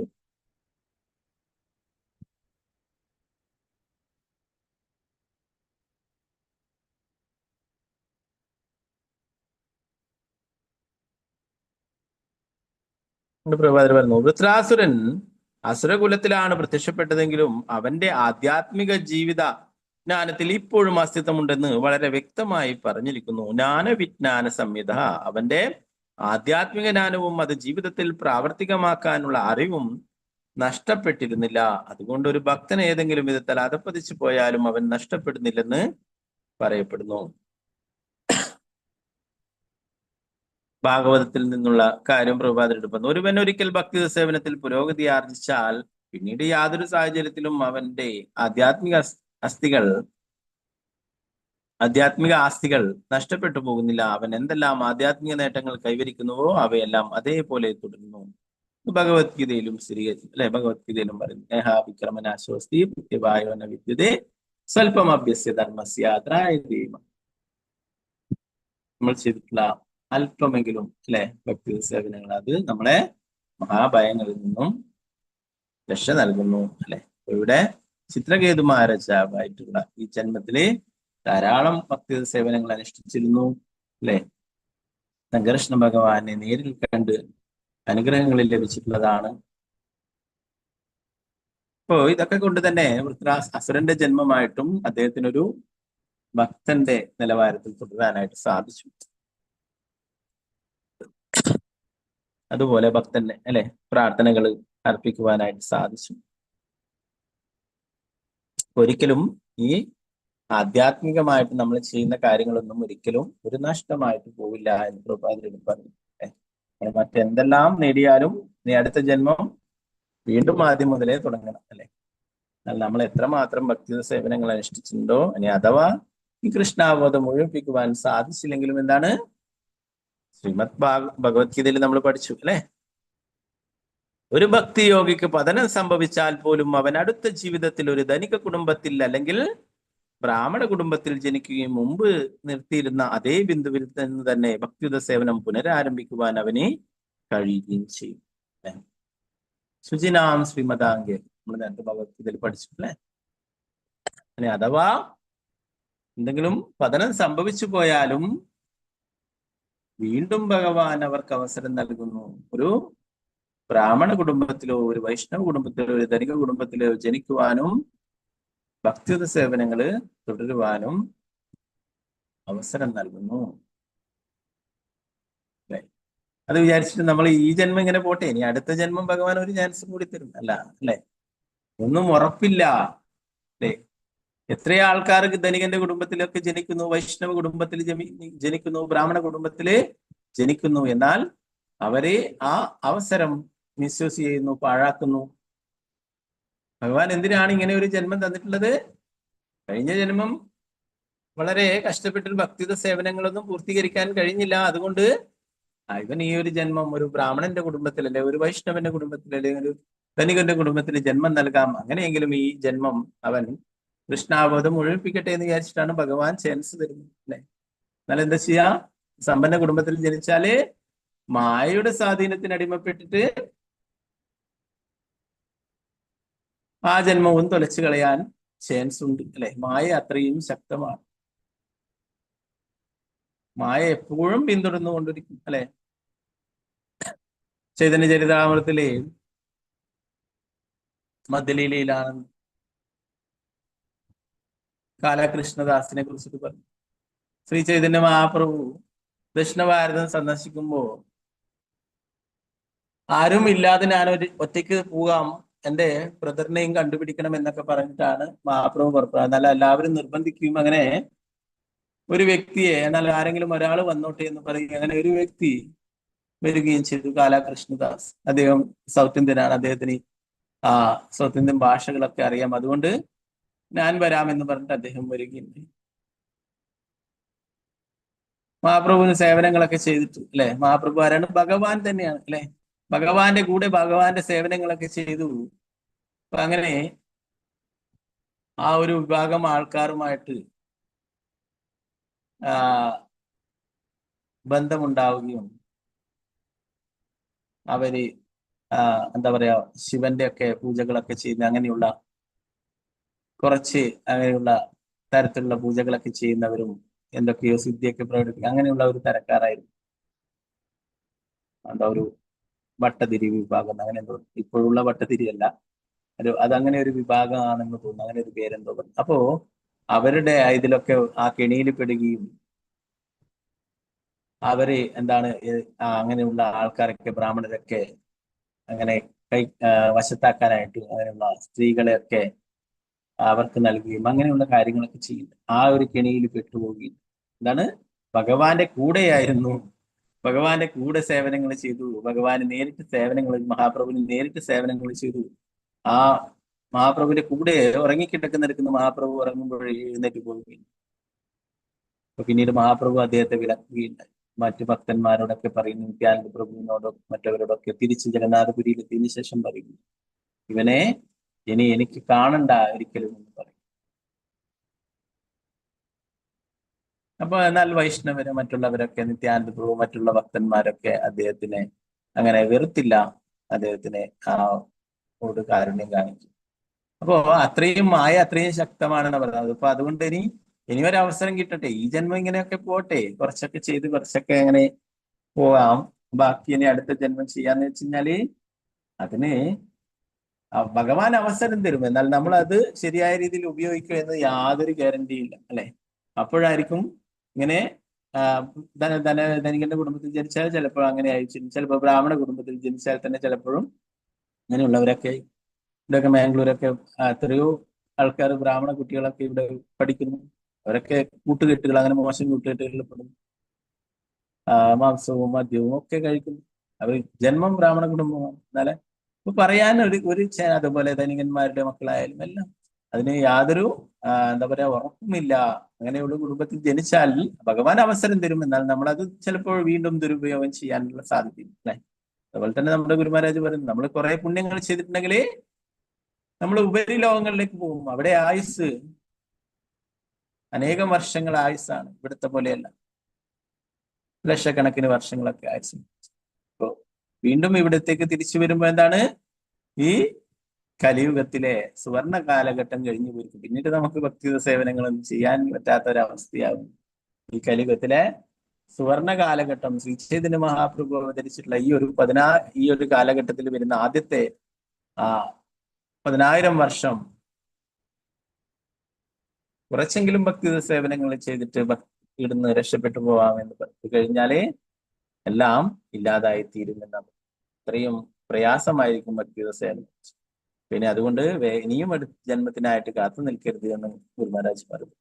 [SPEAKER 2] പ്രഭാതർ പറഞ്ഞു വൃത്രാസുരൻ അസുരകുലത്തിലാണ് പ്രത്യക്ഷപ്പെട്ടതെങ്കിലും അവന്റെ ആധ്യാത്മിക ജീവിത ജ്ഞാനത്തിൽ ഇപ്പോഴും അസ്തിത്വമുണ്ടെന്ന് വളരെ വ്യക്തമായി പറഞ്ഞിരിക്കുന്നു. ജ്ഞാനവിജ്ഞാന സംഹിത, അവന്റെ ആധ്യാത്മിക ജ്ഞാനവും അത് ജീവിതത്തിൽ പ്രാവർത്തികമാക്കാനുള്ള അറിവും നഷ്ടപ്പെട്ടിരുന്നില്ല. അതുകൊണ്ട് ഒരു ഭക്തൻ ഏതെങ്കിലും വിധത്തിൽ അധപ്പതിച്ചു പോയാലും അവൻ നഷ്ടപ്പെടുന്നില്ലെന്ന് പറയപ്പെടുന്നു. ഭാഗവതത്തിൽ നിന്നുള്ള കാര്യം പ്രഭാതർ എടുക്കുന്നു. ഒരുവൻ ഒരിക്കൽ ഭക്തി സേവനത്തിൽ പുരോഗതി ആർജിച്ചാൽ പിന്നീട് യാതൊരു സാഹചര്യത്തിലും അവന്റെ ആധ്യാത്മിക ആസ്തികൾ നഷ്ടപ്പെട്ടു പോകുന്നില്ല. അവൻ എന്തെല്ലാം ആധ്യാത്മിക നേട്ടങ്ങൾ കൈവരിക്കുന്നുവോ അവയെല്ലാം അതേപോലെ തുടരുന്നു. ഭഗവത്ഗീതയിലും സ്ഥിരീകരിച്ചു അല്ലെ, ഭഗവത്ഗീതയിലും പറയുന്നു വിക്രമനാശോസ്തി പ്രത്യവായോന വിദ്യതേ സ്വല്പം അഭ്യസ്യ ധർമ്മസ്യാത്രായതീമ. നമ്മൾ ചെയ്തിട്ടുള്ള അല്പമെങ്കിലും അല്ലെ ഭക്തി സേവനങ്ങൾ അത് നമ്മളെ മഹാഭയങ്ങളിൽ നിന്നും രക്ഷ നൽകുന്നു അല്ലെ. ഇവിടെ ചിത്രകേതു മഹാരാജാവായിട്ടുള്ള ഈ ജന്മത്തില് ധാരാളം ഭക്തി സേവനങ്ങൾ അനുഷ്ഠിച്ചിരുന്നു അല്ലെ. സംഘർഷണ ഭഗവാനെ നേരിൽ കണ്ട് അനുഗ്രഹങ്ങളിൽ ലഭിച്ചിട്ടുള്ളതാണ്. അപ്പോ ഇതൊക്കെ കൊണ്ട് തന്നെ അസുരന്റെ ജന്മമായിട്ടും അദ്ദേഹത്തിനൊരു ഭക്തന്റെ നിലവാരത്തിൽ തുടരാനായിട്ട് സാധിച്ചു. അതുപോലെ ഭക്തന്റെ അല്ലെ പ്രാർത്ഥനകൾ അർപ്പിക്കുവാനായിട്ട് സാധിച്ചു. ഒരിക്കലും ഈ ആധ്യാത്മികമായിട്ട് നമ്മൾ ചെയ്യുന്ന കാര്യങ്ങളൊന്നും ഒരിക്കലും ഒരു നഷ്ടമായിട്ട് പോവില്ല എന്ന് പ്രഭുപാദരും പറഞ്ഞു. മറ്റെന്തെല്ലാം നേടിയാലും നീ അടുത്ത ജന്മം വീണ്ടും ആദ്യം മുതലേ തുടങ്ങണം അല്ലെ. എന്നാൽ നമ്മൾ എത്രമാത്രം ഭക്തി സേവനങ്ങൾ അനുഷ്ഠിച്ചിട്ടുണ്ടോ, ഇനി അഥവാ ഈ കൃഷ്ണാവബോധം മുഴുമിപ്പിക്കുവാൻ സാധിച്ചില്ലെങ്കിലും എന്താണ്, ശ്രീമദ് ഭഗവത്ഗീതയിൽ നമ്മൾ പഠിച്ചു അല്ലെ, ഒരു ഭക്തി യോഗിക്ക് പതനം സംഭവിച്ചാൽ പോലും അവൻ അടുത്ത ജീവിതത്തിൽ ഒരു ധനിക കുടുംബത്തിൽ അല്ലെങ്കിൽ ബ്രാഹ്മണ കുടുംബത്തിൽ ജനിക്കുകയും മുമ്പ് നിർത്തിയിരുന്ന അതേ ബിന്ദുവിൽ നിന്ന് തന്നെ ഭക്തിയുത സേവനം പുനരാരംഭിക്കുവാൻ അവന് കഴിയുകയും ചെയ്യും. ശുചിനാം ശ്രീമതാംഗെ നമ്മൾ നേരത്തെ ഭഗവത്ഗീതയിൽ പഠിച്ചു അല്ലെ. അഥവാ എന്തെങ്കിലും പതനം സംഭവിച്ചു പോയാലും വീണ്ടും ഭഗവാൻ അവർക്ക് അവസരം നൽകുന്നു. ഒരു ബ്രാഹ്മണ കുടുംബത്തിലോ ഒരു വൈഷ്ണവ കുടുംബത്തിലോ ഒരു ധനിക കുടുംബത്തിലോ ജനിക്കുവാനും ഭക്തിയുത സേവനങ്ങള് തുടരുവാനും അവസരം നൽകുന്നു. അത് വിചാരിച്ചിട്ട് നമ്മൾ ഈ ജന്മം ഇങ്ങനെ പോട്ടെ, ഇനി അടുത്ത ജന്മം ഭഗവാൻ ഒരു ചാൻസ് കൂടി തരും അല്ല അല്ലെ. ഒന്നും ഉറപ്പില്ല അല്ലെ. എത്രയോ ആൾക്കാർക്ക് ധനികന്റെ കുടുംബത്തിലൊക്കെ ജനിക്കുന്നു, വൈഷ്ണവ കുടുംബത്തിൽ ജനിക്കുന്നു, ബ്രാഹ്മണ കുടുംബത്തില് ജനിക്കുന്നു. എന്നാൽ അവരെ ആ അവസരം മിസ്യൂസ് ചെയ്യുന്നു, പാഴാക്കുന്നു. ഭഗവാൻ എന്തിനാണ് ഇങ്ങനെ ഒരു ജന്മം തന്നിട്ടുള്ളത്? കഴിഞ്ഞ ജന്മം വളരെ കഷ്ടപ്പെട്ട് ഭക്തിയുത സേവനങ്ങളൊന്നും പൂർത്തീകരിക്കാൻ കഴിഞ്ഞില്ല. അതുകൊണ്ട് ഇവൻ ഈ ഒരു ജന്മം ഒരു ബ്രാഹ്മണന്റെ കുടുംബത്തിൽ അല്ലെ ഒരു വൈഷ്ണവന്റെ കുടുംബത്തിൽ അല്ലെങ്കിൽ ഒരു ധനികന്റെ കുടുംബത്തിൽ ജന്മം നൽകാം. അങ്ങനെയെങ്കിലും ഈ ജന്മം അവൻ കൃഷ്ണാവബോധം മുഴുമിപ്പിക്കട്ടെ എന്ന് വിചാരിച്ചിട്ടാണ് ഭഗവാൻ ചാൻസ് തരുന്നത് അല്ലെ. എന്നാൽ എന്താ ചെയ്യാ, സമ്പന്ന കുടുംബത്തിൽ ജനിച്ചാല് മായയുടെ സ്വാധീനത്തിന് അടിമപ്പെട്ടിട്ട് ആ ജന്മവും തൊലച്ചു കളയാൻ ചാൻസ് ഉണ്ട് അല്ലെ. മായ അത്രയും ശക്തമാണ്. മായ എപ്പോഴും പിന്തുടർന്നുകൊണ്ടിരിക്കും അല്ലെ. ചൈതന്യ ചരിതാമൃതത്തിലെ മധ്യലീലയിലാണ് കാലകൃഷ്ണദാസിനെ കുറിച്ചിട്ട് പറഞ്ഞു. ശ്രീ ചൈതന്യ മഹാപ്രഭു ദക്ഷിണ ഭാരതം സന്ദർശിക്കുമ്പോ ആരും ഇല്ലാതെ ഞാൻ ഒറ്റയ്ക്ക് പോകാം, എന്റെ ബ്രദറിനെയും കണ്ടുപിടിക്കണം എന്നൊക്കെ പറഞ്ഞിട്ടാണ് മഹാപ്രഭു പുറപ്പെടുക. എന്നാൽ എല്ലാവരും നിർബന്ധിക്കുകയും അങ്ങനെ ഒരു വ്യക്തിയെ, എന്നാൽ ആരെങ്കിലും ഒരാൾ വന്നോട്ടെ എന്ന് പറയും. അങ്ങനെ ഒരു വ്യക്തി വരികയും ചെയ്തു, കാലകൃഷ്ണദാസ്. അദ്ദേഹം സൗത്ത് ഇന്ത്യനാണ്, അദ്ദേഹത്തിന് സൗത്ത് ഇന്ത്യൻ ഭാഷകളൊക്കെ അറിയാം. അതുകൊണ്ട് ഞാൻ വരാമെന്ന് പറഞ്ഞിട്ട് അദ്ദേഹം വരികയുണ്ട്. മഹാപ്രഭുവിന് സേവനങ്ങളൊക്കെ ചെയ്തിട്ടു അല്ലെ. മഹാപ്രഭു ആരാണ്? ഭഗവാൻ തന്നെയാണ് അല്ലെ. ഭഗവാന്റെ കൂടെ ഭഗവാന്റെ സേവനങ്ങളൊക്കെ ചെയ്തു. അപ്പൊ അങ്ങനെ ആ ഒരു വിഭാഗം ആൾക്കാരുമായിട്ട് ബന്ധമുണ്ടാവുകയും അവര് എന്താ പറയാ ശിവന്റെ ഒക്കെ പൂജകളൊക്കെ ചെയ്യുന്ന അങ്ങനെയുള്ള കുറച്ച് അങ്ങനെയുള്ള തരത്തിലുള്ള പൂജകളൊക്കെ ചെയ്യുന്നവരും എന്തൊക്കെയോ സിദ്ധിയൊക്കെ പ്രകടിപ്പിക്കുക അങ്ങനെയുള്ള ഒരു തരക്കാരായിരുന്നു. എന്താ ഒരു ഭട്ടതിരി വിഭാഗം അങ്ങനെ എന്തോ, ഇപ്പോഴുള്ള ഭട്ടതിരിയല്ല, അതങ്ങനെ ഒരു വിഭാഗമാണെന്ന് തോന്നുന്നു, അങ്ങനെ ഒരു പേരെന്തോ പറഞ്ഞു. അപ്പോ അവരുടെ ഇതിലൊക്കെ ആ കെണിയിൽ പെടുകയും അവര് എന്താണ് അങ്ങനെയുള്ള ആൾക്കാരൊക്കെ ബ്രാഹ്മണരൊക്കെ അങ്ങനെ വശത്താക്കാനായിട്ട് അങ്ങനെയുള്ള സ്ത്രീകളെയൊക്കെ അവർക്ക് നൽകുകയും അങ്ങനെയുള്ള കാര്യങ്ങളൊക്കെ ചെയ്യുന്നു. ആ ഒരു കെണിയിൽ പെട്ടുപോവുകയും എന്താണ്, ഭഗവാന്റെ കൂടെയായിരുന്നു, ഭഗവാന്റെ കൂടെ സേവനങ്ങൾ ചെയ്തു, ഭഗവാന് നേരിട്ട് സേവനങ്ങൾ, മഹാപ്രഭുവിന് നേരിട്ട് സേവനങ്ങൾ ചെയ്തു. ആ മഹാപ്രഭുവിന്റെ കൂടെ ഉറങ്ങിക്കിടക്കുന്നിടക്കുന്ന മഹാപ്രഭു ഉറങ്ങുമ്പോൾ എഴുന്നേറ്റ് പോവുകയും പിന്നീട് മഹാപ്രഭു അദ്ദേഹത്തെ വിലക്കുകയുണ്ടായി. മറ്റു ഭക്തന്മാരോടൊക്കെ പറയുന്നു, നിത്യാനന്ദ പ്രഭുവിനോടും മറ്റവരോടൊക്കെ തിരിച്ച് ജഗന്നാഥപുരിയിൽ എത്തിയതിനു ശേഷം പറയുന്നു, ഇവനെ ഇനി എനിക്ക് കാണണ്ട ഒരിക്കലും എന്ന് പറയും. അപ്പൊ എന്നാൽ വൈഷ്ണവര് മറ്റുള്ളവരൊക്കെ നിത്യാനന്ദ പ്രഭു മറ്റുള്ള ഭക്തന്മാരൊക്കെ അദ്ദേഹത്തിനെ അങ്ങനെ വെറുത്തില്ല, അദ്ദേഹത്തിനെ ഓട് കാരുണ്യം കാണിച്ചു. അപ്പോ അത്രയും മായ അത്രയും ശക്തമാണെന്ന് പറയുന്നത്. അപ്പൊ അതുകൊണ്ട് ഇനി ഒരു അവസരം കിട്ടട്ടെ, ഈ ജന്മം ഇങ്ങനെയൊക്കെ പോട്ടെ, കുറച്ചൊക്കെ ചെയ്ത് കുറച്ചൊക്കെ അങ്ങനെ പോവാം, ബാക്കി ഇനി അടുത്ത ജന്മം ചെയ്യാന്ന് വെച്ച് കഴിഞ്ഞാല് അതിന് ഭഗവാൻ അവസരം തരും. എന്നാൽ നമ്മൾ അത് ശരിയായ രീതിയിൽ ഉപയോഗിക്കുക എന്ന് യാതൊരു ഗ്യാരണ്ടിയില്ല, അല്ലെ? അപ്പോഴായിരിക്കും ഇങ്ങനെ ധനികന്റെ കുടുംബത്തിൽ ജനിച്ചാൽ ചിലപ്പോൾ അങ്ങനെ അയച്ചു, ചിലപ്പോൾ ബ്രാഹ്മണ കുടുംബത്തിൽ ജനിച്ചാൽ തന്നെ ചിലപ്പോഴും അങ്ങനെയുള്ളവരൊക്കെ ഇവിടെയൊക്കെ മാംഗ്ലൂരൊക്കെ എത്രയോ ആൾക്കാർ ബ്രാഹ്മണ കുട്ടികളൊക്കെ ഇവിടെ പഠിക്കുന്നു. അവരൊക്കെ കൂട്ടുകെട്ടുകൾ, അങ്ങനെ മോശം കൂട്ടുകെട്ടുകളിൽ പെടുന്നു, മാംസവും മദ്യവും ഒക്കെ കഴിക്കുന്നു. അവർ ജന്മം ബ്രാഹ്മണ കുടുംബമാണ്. എന്നാലെ ഇപ്പൊ പറയാൻ ഒരു അതുപോലെ ധനികന്മാരുടെ മക്കളായാലും എല്ലാം അതിന് യാതൊരു എന്താ പറയാ ഉറപ്പുമില്ല. അങ്ങനെയുള്ള കുടുംബത്തിൽ ജനിച്ചാൽ ഭഗവാൻ അവസരം തരും, എന്നാൽ നമ്മളത് ചിലപ്പോൾ വീണ്ടും ദുരുപയോഗം ചെയ്യാനുള്ള സാധ്യതയും, അല്ലെ? അതുപോലെ തന്നെ നമ്മുടെ ഗുരുമഹാരാജ് പറയുന്നു, നമ്മൾ കുറെ പുണ്യങ്ങൾ ചെയ്തിട്ടുണ്ടെങ്കിൽ നമ്മൾ ഉപരി ലോകങ്ങളിലേക്ക് പോകും. അവിടെ ആയുസ് അനേകം വർഷങ്ങൾ ആയുസ്സാണ്, ഇവിടുത്തെ പോലെയല്ല, ലക്ഷക്കണക്കിന് വർഷങ്ങളൊക്കെ ആയുസ്. അപ്പോ വീണ്ടും ഇവിടത്തേക്ക് തിരിച്ചു വരുമ്പോ എന്താണ്, ഈ കലിയുഗത്തിലെ സുവർണ കാലഘട്ടം കഴിഞ്ഞു പോയിരിക്കും. പിന്നീട് നമുക്ക് ഭക്തിയുത സേവനങ്ങളൊന്നും ചെയ്യാൻ പറ്റാത്ത ഒരവസ്ഥയാകും. ഈ കലിയുഗത്തിലെ സുവർണ കാലഘട്ടം, ശ്രീ ചൈതന്യ മഹാപ്രഭു അവതരിച്ചിട്ടുള്ള ഈ ഒരു കാലഘട്ടത്തിൽ വരുന്ന ആദ്യത്തെ 10,000 വർഷം കുറച്ചെങ്കിലും ഭക്തിയുത സേവനങ്ങൾ ചെയ്തിട്ട് ഇവിടുന്ന് രക്ഷപ്പെട്ടു പോവാമെന്ന് പറഞ്ഞു കഴിഞ്ഞാലേ എല്ലാം ഇല്ലാതായി തീരുമെന്നാണ്. അത്രയും പ്രയാസമായിരിക്കും ഭക്തിയുത സേവനം. പിന്നെ അതുകൊണ്ട് ഇനിയും അടുത്ത ജന്മത്തിനായിട്ട് കാത്തു നിൽക്കരുത് എന്ന് ഗുരുമഹാരാജ് പറഞ്ഞു.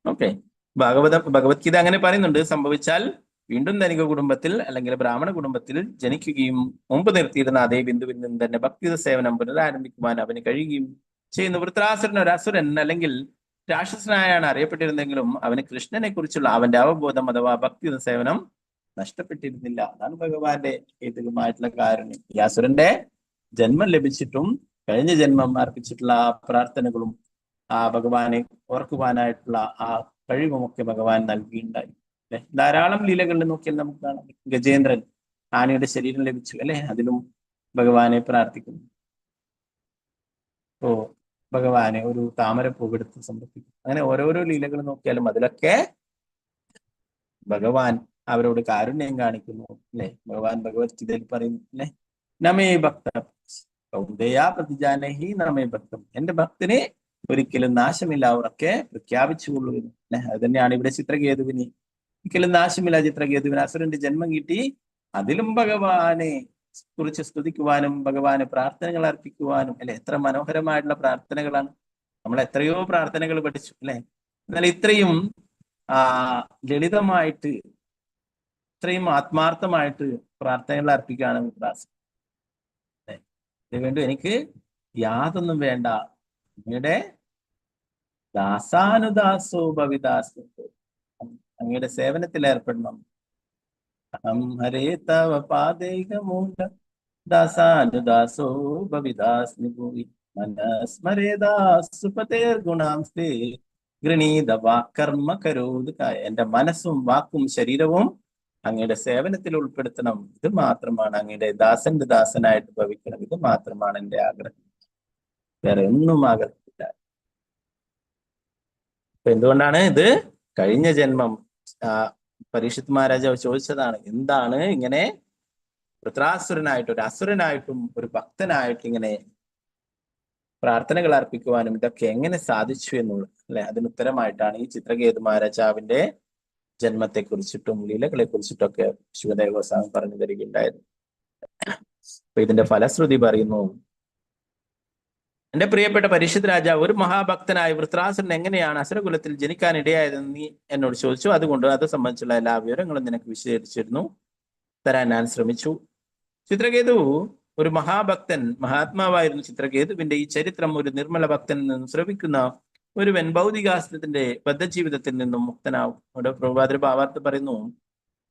[SPEAKER 2] ഓക്കെ, ഭഗവത്ഗീത അങ്ങനെ പറയുന്നുണ്ട്. സംഭവിച്ചാൽ വീണ്ടും ധനിക കുടുംബത്തിൽ അല്ലെങ്കിൽ ബ്രാഹ്മണ കുടുംബത്തിൽ ജനിക്കുകയും മുമ്പ് നിർത്തിയിരുന്ന അതേ ബിന്ദുവിൽ നിന്ന് തന്നെ ഭക്തിയുത സേവനം പുനരാരംഭിക്കുവാൻ അവന് കഴിയുകയും ചെയ്യുന്നു. വൃത്രാസുരൻ ഒരു അസുരൻ അല്ലെങ്കിൽ രാക്ഷസനായാണ് അറിയപ്പെട്ടിരുന്നെങ്കിലും അവന് കൃഷ്ണനെ കുറിച്ചുള്ള അവന്റെ അവബോധം അഥവാ ഭക്തിയുത സേവനം നഷ്ടപ്പെട്ടിരുന്നില്ല. അതാണ് ഭഗവാന്റെ ഹേതുകമായിട്ടുള്ള കാരുണ്യം. ഈ അസുരന്റെ ജന്മം ലഭിച്ചിട്ടും കഴിഞ്ഞ ജന്മം അർപ്പിച്ചിട്ടുള്ള പ്രാർത്ഥനകളും ഭഗവാനെ ഓർക്കുവാനായിട്ടുള്ള കഴിവുമൊക്കെ ഭഗവാൻ നൽകിയിട്ടുണ്ടായി, അല്ലെ? ധാരാളം ലീലകളിൽ നോക്കിയാൽ നമുക്ക് കാണാം. ഗജേന്ദ്രൻ ആനയുടെ ശരീരം ലഭിച്ചു, അല്ലെ? അതിലും ഭഗവാനെ പ്രാർത്ഥിക്കുന്നു. ഓ ഭഗവാനെ ഒരു താമരപ്പൂവെടുത്ത് സമർപ്പിക്കും. അങ്ങനെ ഓരോരോ ലീലകൾ നോക്കിയാലും അതിലൊക്കെ ഭഗവാൻ അവരോട് കാരുണ്യം കാണിക്കുന്നു, അല്ലെ? ഭഗവാൻ ഭഗവത്ഗീതയിൽ പറയുന്നു, അല്ലെ? നമേ ഭക്ത കൗന്ദേയ പ്രതിജാനഹി നമേ ഭക്തം, എന്റെ ഭക്തനെ ഒരിക്കലും നാശമില്ല ഉറക്കെ പ്രഖ്യാപിച്ചുകൊള്ളു, അല്ലെ? അത് തന്നെയാണ് ഇവിടെ ചിത്രകേതുവിന് ഒരിക്കലും നാശമില്ല. ചിത്രകേതുവിന് അസുരന്റെ ജന്മം കിട്ടി, അതിലും ഭഗവാനെ കുറിച്ച് സ്തുതിക്കുവാനും ഭഗവാന് പ്രാർത്ഥനകൾ അർപ്പിക്കുവാനും, അല്ലെ? എത്ര മനോഹരമായിട്ടുള്ള പ്രാർത്ഥനകളാണ്. നമ്മൾ എത്രയോ പ്രാർത്ഥനകൾ പഠിച്ചു, അല്ലെ? എന്നാൽ ഇത്രയും ലളിതമായിട്ട് ഇത്രയും ആത്മാർത്ഥമായിട്ട് പ്രാർത്ഥനകൾ അർപ്പിക്കുകയാണ് ക്ലാസ്. ഇത് വേണ്ടു, എനിക്ക് യാതൊന്നും വേണ്ട, അങ്ങയുടെ ദാസാനുദാസോ ഭവിദാസോ, അങ്ങയുടെ സേവനത്തിൽ ഏർപ്പെടണം. അഹം ഹരേ തവ പാദൈകമൂല ദാസാനുദാസോ ഭവിദാസ്മി ഭൂവി മനസ്മരേദാസുപതേർ ഗുണാംസ്തേ ഗൃണീത വാക്കർമ്മ കരോത് കായ, എന്റെ മനസ്സും വാക്കും ശരീരവും അങ്ങയുടെ സേവനത്തിൽ ഉൾപ്പെടുത്തണം. ഇത് മാത്രമാണ് അങ്ങയുടെ ദാസന്റെ ദാസനായിട്ട് ഭവിക്കണം. ഇത് മാത്രമാണ് എന്റെ ആഗ്രഹം, വേറെ ഒന്നും ആഗ്രഹമില്ല. അപ്പൊ എന്തുകൊണ്ടാണ് ഇത് കഴിഞ്ഞ ജന്മം പരീക്ഷിത് മഹാരാജാവ് ചോദിച്ചതാണ്, എന്താണ് ഇങ്ങനെ വൃത്രാസുരനായിട്ടും ഒരു അസുരനായിട്ടും ഒരു ഭക്തനായിട്ടും ഇങ്ങനെ പ്രാർത്ഥനകൾ അർപ്പിക്കുവാനും ഇതൊക്കെ എങ്ങനെ സാധിച്ചു എന്നുള്ളത്, അല്ലെ? അതിന് ഉത്തരമായിട്ടാണ് ഈ ചിത്രകേതു മഹാരാജാവിന്റെ ജന്മത്തെ കുറിച്ചിട്ടും ലീലകളെ കുറിച്ചിട്ടൊക്കെ ശിവദേവ ഗോസ്വാമി പറഞ്ഞു തരികയുണ്ടായിരുന്നു. അപ്പൊ ഇതിന്റെ ഫലശ്രുതി പറയുന്നു, എന്റെ പ്രിയപ്പെട്ട പരീക്ഷിത് രാജാവ്, ഒരു മഹാഭക്തനായ വൃത്രാസുരൻ എങ്ങനെയാണ് അസുരകുലത്തിൽ ജനിക്കാൻ ഇടയായതെന്ന് നീ എന്നോട് ചോദിച്ചു. അതുകൊണ്ട് അത് സംബന്ധിച്ചുള്ള എല്ലാ വിവരങ്ങളും നിനക്ക് വിശദീകരിച്ചിരുന്നു തരാൻ ഞാൻ ശ്രമിച്ചു. ചിത്രകേതു ഒരു മഹാഭക്തൻ, മഹാത്മാവായിരുന്നു ചിത്രകേതുവിന്റെ ഈ ചരിത്രം ഒരു നിർമ്മല ഭക്തനിൽ നിന്നും ശ്രവിക്കുന്ന ഒരുവൻ ഭൗതികാസ്ത്രത്തിന്റെ ബദ്ധജീവിതത്തിൽ നിന്നും മുക്തനാവും. അവിടെ പ്രഭുപാദർ ഭാവാർത്ഥം പറയുന്നു,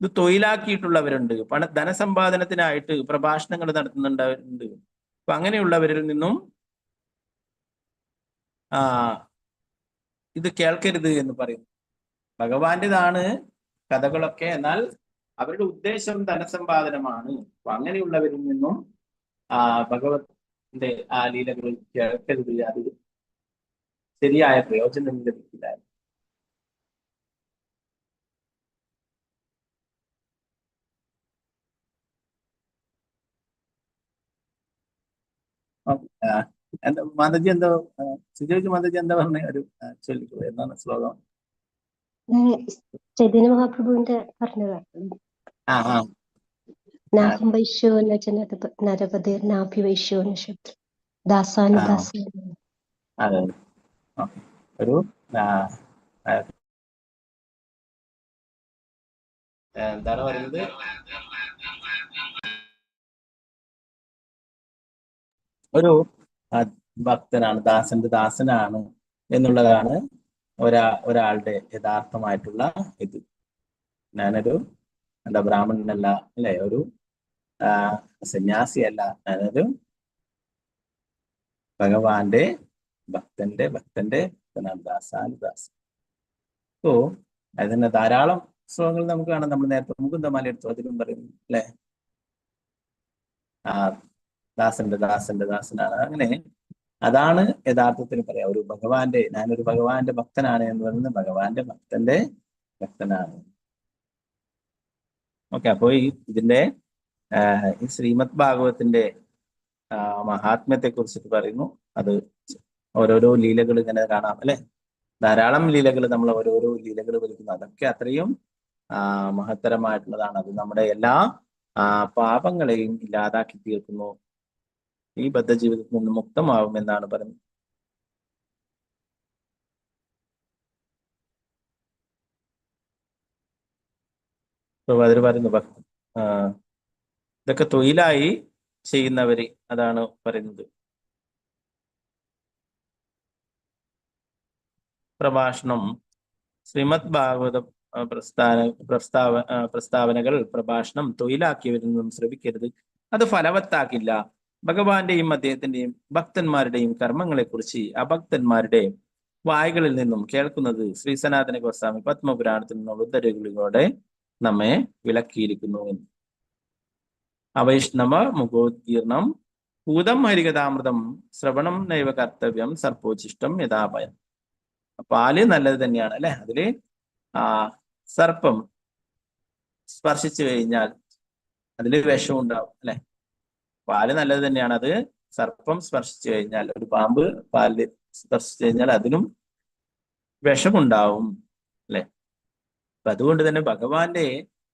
[SPEAKER 2] ഇത് തൊഴിലാക്കിയിട്ടുള്ളവരുണ്ട്, ധനസമ്പാദനത്തിനായിട്ട് പ്രഭാഷണങ്ങൾ നടത്തുന്നുണ്ടവരുണ്ട്. അപ്പൊ അങ്ങനെയുള്ളവരിൽ നിന്നും ഇത് കേൾക്കരുത് എന്ന് പറയുന്നു. ഭഗവാന്റേതാണ് കഥകളൊക്കെ, എന്നാൽ അവരുടെ ഉദ്ദേശം ധനസമ്പാദനമാണ്. അപ്പൊ അങ്ങനെയുള്ളവരിൽ നിന്നും ഭഗവത്തിന്റെ ആ ലീലകൾ കേൾക്കരുത്, അത് ശരിയായ പ്രയോജനം ലഭിക്കില്ല. എന്താ മാതാജി എന്താ സുജോജി മാതാജി എന്താ പറഞ്ഞ ഒരു ചൊല്ലിക്കോ, എന്താണ് ശ്ലോകം?
[SPEAKER 21] ചൈതന്യ മഹാപ്രഭുവിന്റെ പറഞ്ഞതാ. നാഹം വൈശ്യോ നരപതിർ നാഭി വൈശ്യോ ശബ്ദ ദാസാനി ദാസി.
[SPEAKER 2] അതെ, ഒരു എന്താണ് പറയുന്നത്, ഒരു ഭക്തനാണ്, ദാസന്റെ ദാസനാണ് എന്നുള്ളതാണ് ഒരാളുടെ യഥാർത്ഥമായിട്ടുള്ള ഇത്. ഞാനൊരു ബ്രാഹ്മണനല്ല, അല്ലെ, ഒരു സന്യാസിയല്ല, ഞാനൊരു ഭഗവാന്റെ ഭക്തനാണ്, ദാസാനുദാസൻ. ഓ അതിന് ധാരാളം ശ്ലോകങ്ങൾ നമുക്ക് കാണാം. നമ്മൾ നേരത്തെ മുകുന്ദമാല എടുത്തു, അതിലും പറയുന്നു അല്ലെ, ദാസന്റെ ദാസനാണ്. അങ്ങനെ അതാണ് യഥാർത്ഥത്തിൽ പറയാം, ഒരു ഞാനൊരു ഭഗവാന്റെ ഭക്തനാണ് എന്ന് പറയുന്നത് ഭഗവാന്റെ ഭക്തനാണ്. ഓക്കെ, അപ്പോ ഇതിന്റെ ഈ ശ്രീമദ് ഭാഗവത്തിന്റെ മഹാത്മ്യത്തെ കുറിച്ചിട്ട് പറയുന്നു. അത് ഓരോരോ ലീലകൾ ഇങ്ങനെ കാണാം അല്ലെ, ധാരാളം ലീലകൾ, നമ്മൾ ഓരോരോ ലീലകൾ വിളിക്കുന്നു. അതൊക്കെ അത്രയും മഹത്തരമായിട്ടുള്ളതാണ്. അത് നമ്മുടെ എല്ലാ പാപങ്ങളെയും ഇല്ലാതാക്കി തീർക്കുന്നു, ഈ ബദ്ധജീവിതത്തിൽ നിന്ന് മുക്തമാവുമെന്നാണ് പറയുന്നത്. അതിൽ പറയുന്നു ഇതൊക്കെ തൊഴിലായി ചെയ്യുന്നവര്, അതാണ് പറയുന്നത്. പ്രഭാഷണം, ശ്രീമദ് ഭാഗവത പ്രസ്താവനകൾ പ്രഭാഷണം തൊഴിലാക്കിയവരിൽ നിന്നും ശ്രവിക്കരുത്, അത് ഫലവത്താക്കില്ല. ഭഗവാന്റെയും അദ്ദേഹത്തിന്റെയും ഭക്തന്മാരുടെയും കർമ്മങ്ങളെക്കുറിച്ച് അഭക്തന്മാരുടെ വായുകളിൽ നിന്നും കേൾക്കുന്നത് ശ്രീ സനാതന ഗോസ്വാമി പത്മപുരാണത്തിൽ നിന്നുള്ള ഉദ്ധരണികളോടെ നമ്മെ വിളക്കിയിരിക്കുന്നു. അവൈഷ്ണവ മുഖോദ്ഗീർണം ഭൂതം ഹരികഥാമൃതം ശ്രവണം നൈവ കർത്തവ്യം സർപ്പോച്ചിഷ്ടം യഥാഭയം. പാല് നല്ലത് തന്നെയാണ് അല്ലെ, അതില് സർപ്പം സ്പർശിച്ചു കഴിഞ്ഞാൽ അതില് വിഷം ഉണ്ടാവും അല്ലെ. പാല് നല്ലത് തന്നെയാണ്, അത് സർപ്പം സ്പർശിച്ചു കഴിഞ്ഞാൽ, ഒരു പാമ്പ് പാലില് സ്പർശിച്ചു കഴിഞ്ഞാൽ അതിലും വിഷമുണ്ടാവും അല്ലെ. അപ്പൊ അതുകൊണ്ട് തന്നെ ഭഗവാന്റെ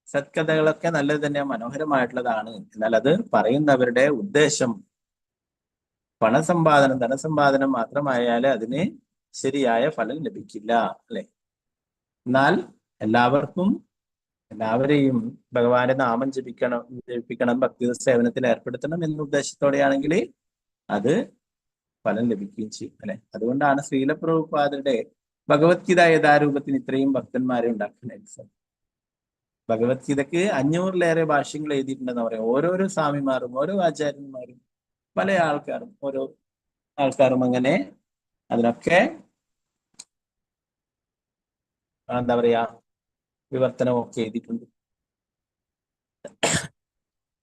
[SPEAKER 2] സത്കഥകളൊക്കെ നല്ലത് തന്നെ, മനോഹരമായിട്ടുള്ളതാണ്. എന്നാൽ അത് പറയുന്നവരുടെ ഉദ്ദേശം ധനസമ്പാദനം മാത്രമായാൽ അതിന് ശരിയായ ഫലം ലഭിക്കില്ല അല്ലെ. എന്നാൽ എല്ലാവരെയും ഭഗവാന്റെ നാമം ജപിപ്പിക്കണം, ഭക്തി സേവനത്തിൽ ഏർപ്പെടുത്തണം എന്ന ഉദ്ദേശത്തോടെയാണെങ്കിൽ അത് ഫലം ലഭിക്കുകയും ചെയ്യും അല്ലെ. അതുകൊണ്ടാണ് ശ്രീല പ്രഭുപാദരുടെ ഭഗവത്ഗീത യഥാരൂപത്തിന് ഇത്രയും ഭക്തന്മാരെ ഉണ്ടാക്കാനായിട്ട് സാധിക്കും. ഭഗവത്ഗീതക്ക് 500-ലേറെ ഭാഷ്യങ്ങൾ എഴുതിയിട്ടുണ്ടെന്ന് പറയാം. ഓരോരോ സ്വാമിമാരും ഓരോ ആചാര്യന്മാരും പല ആൾക്കാരും അങ്ങനെ അതിനൊക്കെ എന്താ പറയാ വിവർത്തനമൊക്കെ എഴുതിയിട്ടുണ്ട്.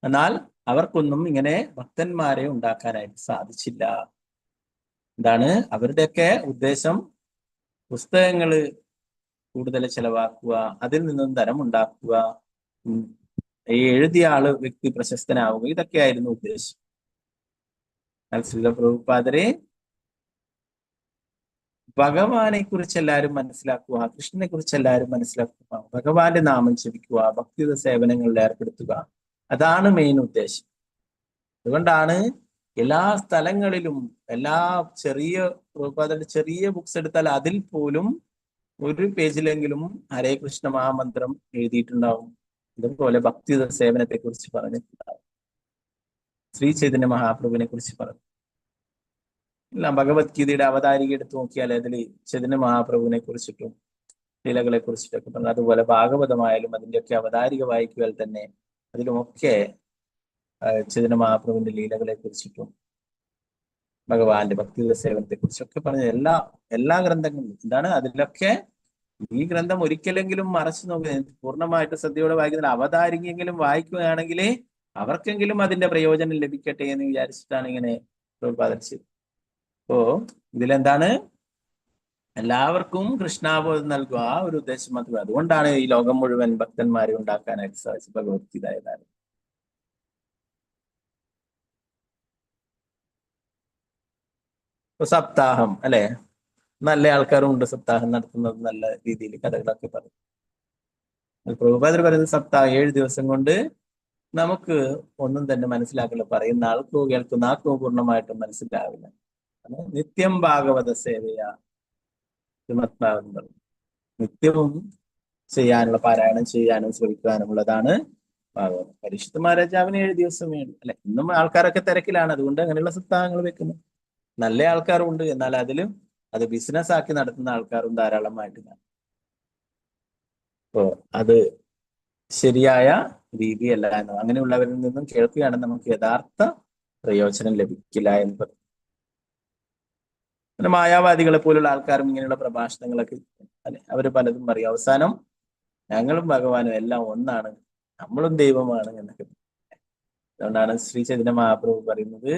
[SPEAKER 2] എന്നാൽ അവർക്കൊന്നും ഇങ്ങനെ ഭക്തന്മാരെ ഉണ്ടാക്കാനായിട്ട് സാധിച്ചില്ല. എന്താണ് അവരുടെയൊക്കെ ഉദ്ദേശം? പുസ്തകങ്ങള് കൂടുതൽ ചെലവാക്കുക, അതിൽ നിന്നും ധനം ഉണ്ടാക്കുക, ഈ എഴുതിയ വ്യക്തി പ്രശസ്തനാവുക, ഇതൊക്കെയായിരുന്നു ഉദ്ദേശം. എന്നാൽ ശ്രീല പ്രഭുപാദരെ ഭഗവാനെ കുറിച്ച് എല്ലാവരും മനസ്സിലാക്കുക, കൃഷ്ണനെ കുറിച്ച് എല്ലാവരും മനസ്സിലാക്കുക, ഭഗവാന്റെ നാമം ജപിക്കുക, ഭക്തിയുടെ സേവനങ്ങളിൽ ഏർപ്പെടുത്തുക, അതാണ് മെയിൻ ഉദ്ദേശം. അതുകൊണ്ടാണ് എല്ലാ സ്ഥലങ്ങളിലും പ്രഭുപാദരുടെ ചെറിയ ബുക്സ് എടുത്താൽ അതിൽ പോലും ഒരു പേജിലെങ്കിലും ഹരേ കൃഷ്ണ മഹാമന്ത്രം എഴുതിയിട്ടുണ്ടാവും. അതുപോലെ ഭക്തിയുടെ സേവനത്തെ കുറിച്ച് പറഞ്ഞിട്ടുണ്ടാവും. ശ്രീ ചൈതന്യ മഹാപ്രഭുവിനെ കുറിച്ച് പറഞ്ഞു. ഇല്ല, ഭഗവത്ഗീതയുടെ അവതാരിക എടുത്തു നോക്കിയാൽ അതിൽ ചൈതന്യ മഹാപ്രഭുവിനെ കുറിച്ചിട്ടും ലീലകളെ കുറിച്ചിട്ടൊക്കെ പറഞ്ഞു. അതുപോലെ ഭാഗവതമായാലും അതിൻ്റെയൊക്കെ അവതാരിക വായിക്കുവാൽ തന്നെ അതിലുമൊക്കെ ചൈതന്യ മഹാപ്രഭുവിന്റെ ലീലകളെ കുറിച്ചിട്ടും ഭഗവാന്റെ ഭക്തിയുടെ സേവനത്തെ കുറിച്ചൊക്കെ പറഞ്ഞ എല്ലാ ഗ്രന്ഥങ്ങളും എന്താണ്, അതിലൊക്കെ ഈ ഗ്രന്ഥം ഒരിക്കലെങ്കിലും മറച്ചു നോക്കുക, പൂർണ്ണമായിട്ട് ശ്രദ്ധയോടെ വായിക്കുന്ന അവതാരികയെങ്കിലും വായിക്കുകയാണെങ്കിൽ അവർക്കെങ്കിലും അതിന്റെ പ്രയോജനം ലഭിക്കട്ടെ എന്ന് വിചാരിച്ചിട്ടാണ് ഇങ്ങനെ പ്രഭാതിച്ചത്. അപ്പോ ഇതിലെന്താണ്, എല്ലാവർക്കും കൃഷ്ണാബോധം നൽകുക ആ ഒരു ഉദ്ദേശം മാത്രമേ. അതുകൊണ്ടാണ് ഈ ലോകം മുഴുവൻ ഭക്തന്മാരെ ഉണ്ടാക്കാനായിട്ട് സാധിച്ചത് ഭഗവത്ഗീത ഏതാണ്. സപ്താഹം അല്ലെ, നല്ല ആൾക്കാരും ഉണ്ട് സപ്താഹം നടത്തുന്നത്, നല്ല രീതിയിൽ കഥകളൊക്കെ പറയും. പ്രഭുപാദർ പറയുന്നത് സപ്താഹം 7 ദിവസം കൊണ്ട് നമുക്ക് ഒന്നും തന്നെ മനസ്സിലാക്കില്ല. പറയുന്ന ആൾക്കോ കേൾക്കുന്ന ആൾക്കോ പൂർണ്ണമായിട്ടും മനസ്സിലാവില്ല. നിത്യം ഭാഗവത സേവയ ശ്രീമദ്ഭാഗവതം പറഞ്ഞു. നിത്യവും ചെയ്യാനുള്ള, പാരായണം ചെയ്യാനും ശ്രമിക്കാനുമുള്ളതാണ് ഭാഗവതം. പരിശുദ്ധ മഹാരാജാവിന് 7 ദിവസം വേണം അല്ലെ. ഇന്നും ആൾക്കാരൊക്കെ തിരക്കിലാണ്, അതുകൊണ്ട് അങ്ങനെയുള്ള സപ്താഹങ്ങൾ വെക്കുന്നു. നല്ല ആൾക്കാരും ഉണ്ട്, എന്നാൽ അതിലും അത് ബിസിനസ് ആക്കി നടത്തുന്ന ആൾക്കാരും ധാരാളമായിട്ട് കാണും. അപ്പോ അത് ശരിയായ രീതിയല്ല എന്ന്, അങ്ങനെയുള്ളവരിൽ നിന്നും കേൾക്കുകയാണെങ്കിൽ നമുക്ക് യഥാർത്ഥ പ്രയോജനം ലഭിക്കില്ല എന്ന് പറയും. പിന്നെ മായാവാദികളെ പോലുള്ള ആൾക്കാരും ഇങ്ങനെയുള്ള പ്രഭാഷണങ്ങളൊക്കെ അല്ലെ, അവര് പലതും പറയും. അവസാനം ഞങ്ങളും ഭഗവാനും എല്ലാം ഒന്നാണ്, നമ്മളും ദൈവമാണ് എന്നൊക്കെ. അതുകൊണ്ടാണ് ശ്രീ ചൈതന്യ മഹാപ്രഭു പറയുന്നത്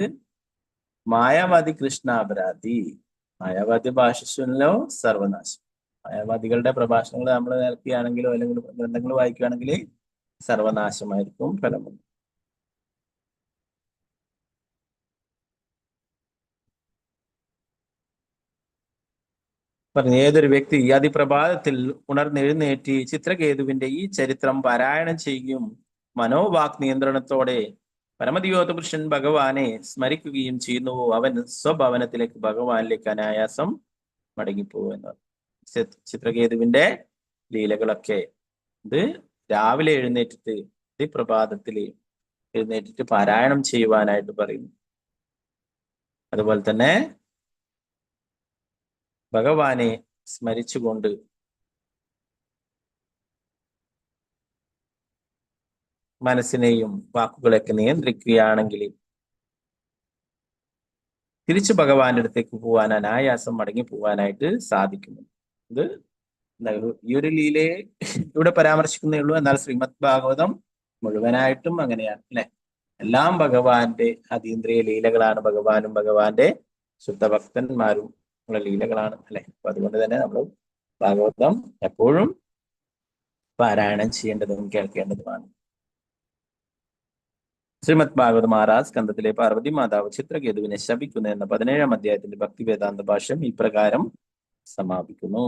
[SPEAKER 2] മായാവാദി കൃഷ്ണാപരാധി, മായാവാദി ഭാഷിച്ചല്ലോ സർവനാശം. മായാവാദികളുടെ പ്രഭാഷണങ്ങൾ നമ്മൾ കേൾക്കുകയാണെങ്കിലോ അല്ലെങ്കിൽ ഗ്രന്ഥങ്ങൾ വായിക്കുകയാണെങ്കിൽ സർവനാശമായിരിക്കും ഫലം. പറഞ്ഞു, ഏതൊരു വ്യക്തി അതിപ്രഭാതത്തിൽ ഉണർന്നെഴുന്നേറ്റ് ചിത്രകേതുവിന്റെ ഈ ചരിത്രം പാരായണം ചെയ്യുകയും മനോവാക് നിയന്ത്രണത്തോടെ പരമദിയോത പുരുഷൻ ഭഗവാനെ സ്മരിക്കുകയും ചെയ്യുന്നുവോ അവൻ സ്വഭവനത്തിലേക്ക് ഭഗവാനിലേക്ക് അനായാസം മടങ്ങിപ്പോകുമെന്ന്. ചിത്രകേതുവിന്റെ ലീലകളൊക്കെ ഇത് രാവിലെ എഴുന്നേറ്റിട്ട് അതിപ്രഭാതത്തിൽ എഴുന്നേറ്റിട്ട് പാരായണം ചെയ്യുവാനായിട്ട് പറയുന്നു. അതുപോലെ തന്നെ ഭഗവാനെ സ്മരിച്ചുകൊണ്ട് മനസ്സിനെയും വാക്കുകളെയൊക്കെ നിയന്ത്രിക്കുകയാണെങ്കിൽ തിരിച്ചു ഭഗവാന്റെ അടുത്തേക്ക് പോകാൻ, അനായാസം മടങ്ങി പോകാനായിട്ട് സാധിക്കുന്നു. ഇത് ഈ ഒരു ലീലയെ ഇവിടെ പരാമർശിക്കുന്നേ ഉള്ളൂ, എന്നാൽ ശ്രീമദ് ഭാഗവതം മുഴുവനായിട്ടും അങ്ങനെയാണ് അല്ലെ. എല്ലാം ഭഗവാന്റെ അതീന്ദ്രിയ ലീലകളാണ്, ഭഗവാനും ഭഗവാന്റെ ശുദ്ധഭക്തന്മാരും ഉള്ള ലീലകളാണ് അല്ലെ. അപ്പൊ അതുകൊണ്ട് തന്നെ നമ്മൾ ഭാഗവതം എപ്പോഴും പാരായണം ചെയ്യേണ്ടതും കേൾക്കേണ്ടതുമാണ്. ശ്രീമദ് ഭാഗവതം 6 സ്കന്ധത്തിലെ പാർവതി മാതാവ് ചിത്രകേതുവിനെ ശപിക്കുന്നു എന്ന 17-ാം അധ്യായത്തിന്റെ ഭക്തിവേദാന്ത ഭാഷ്യം ഇപ്രകാരം സമാപിക്കുന്നു.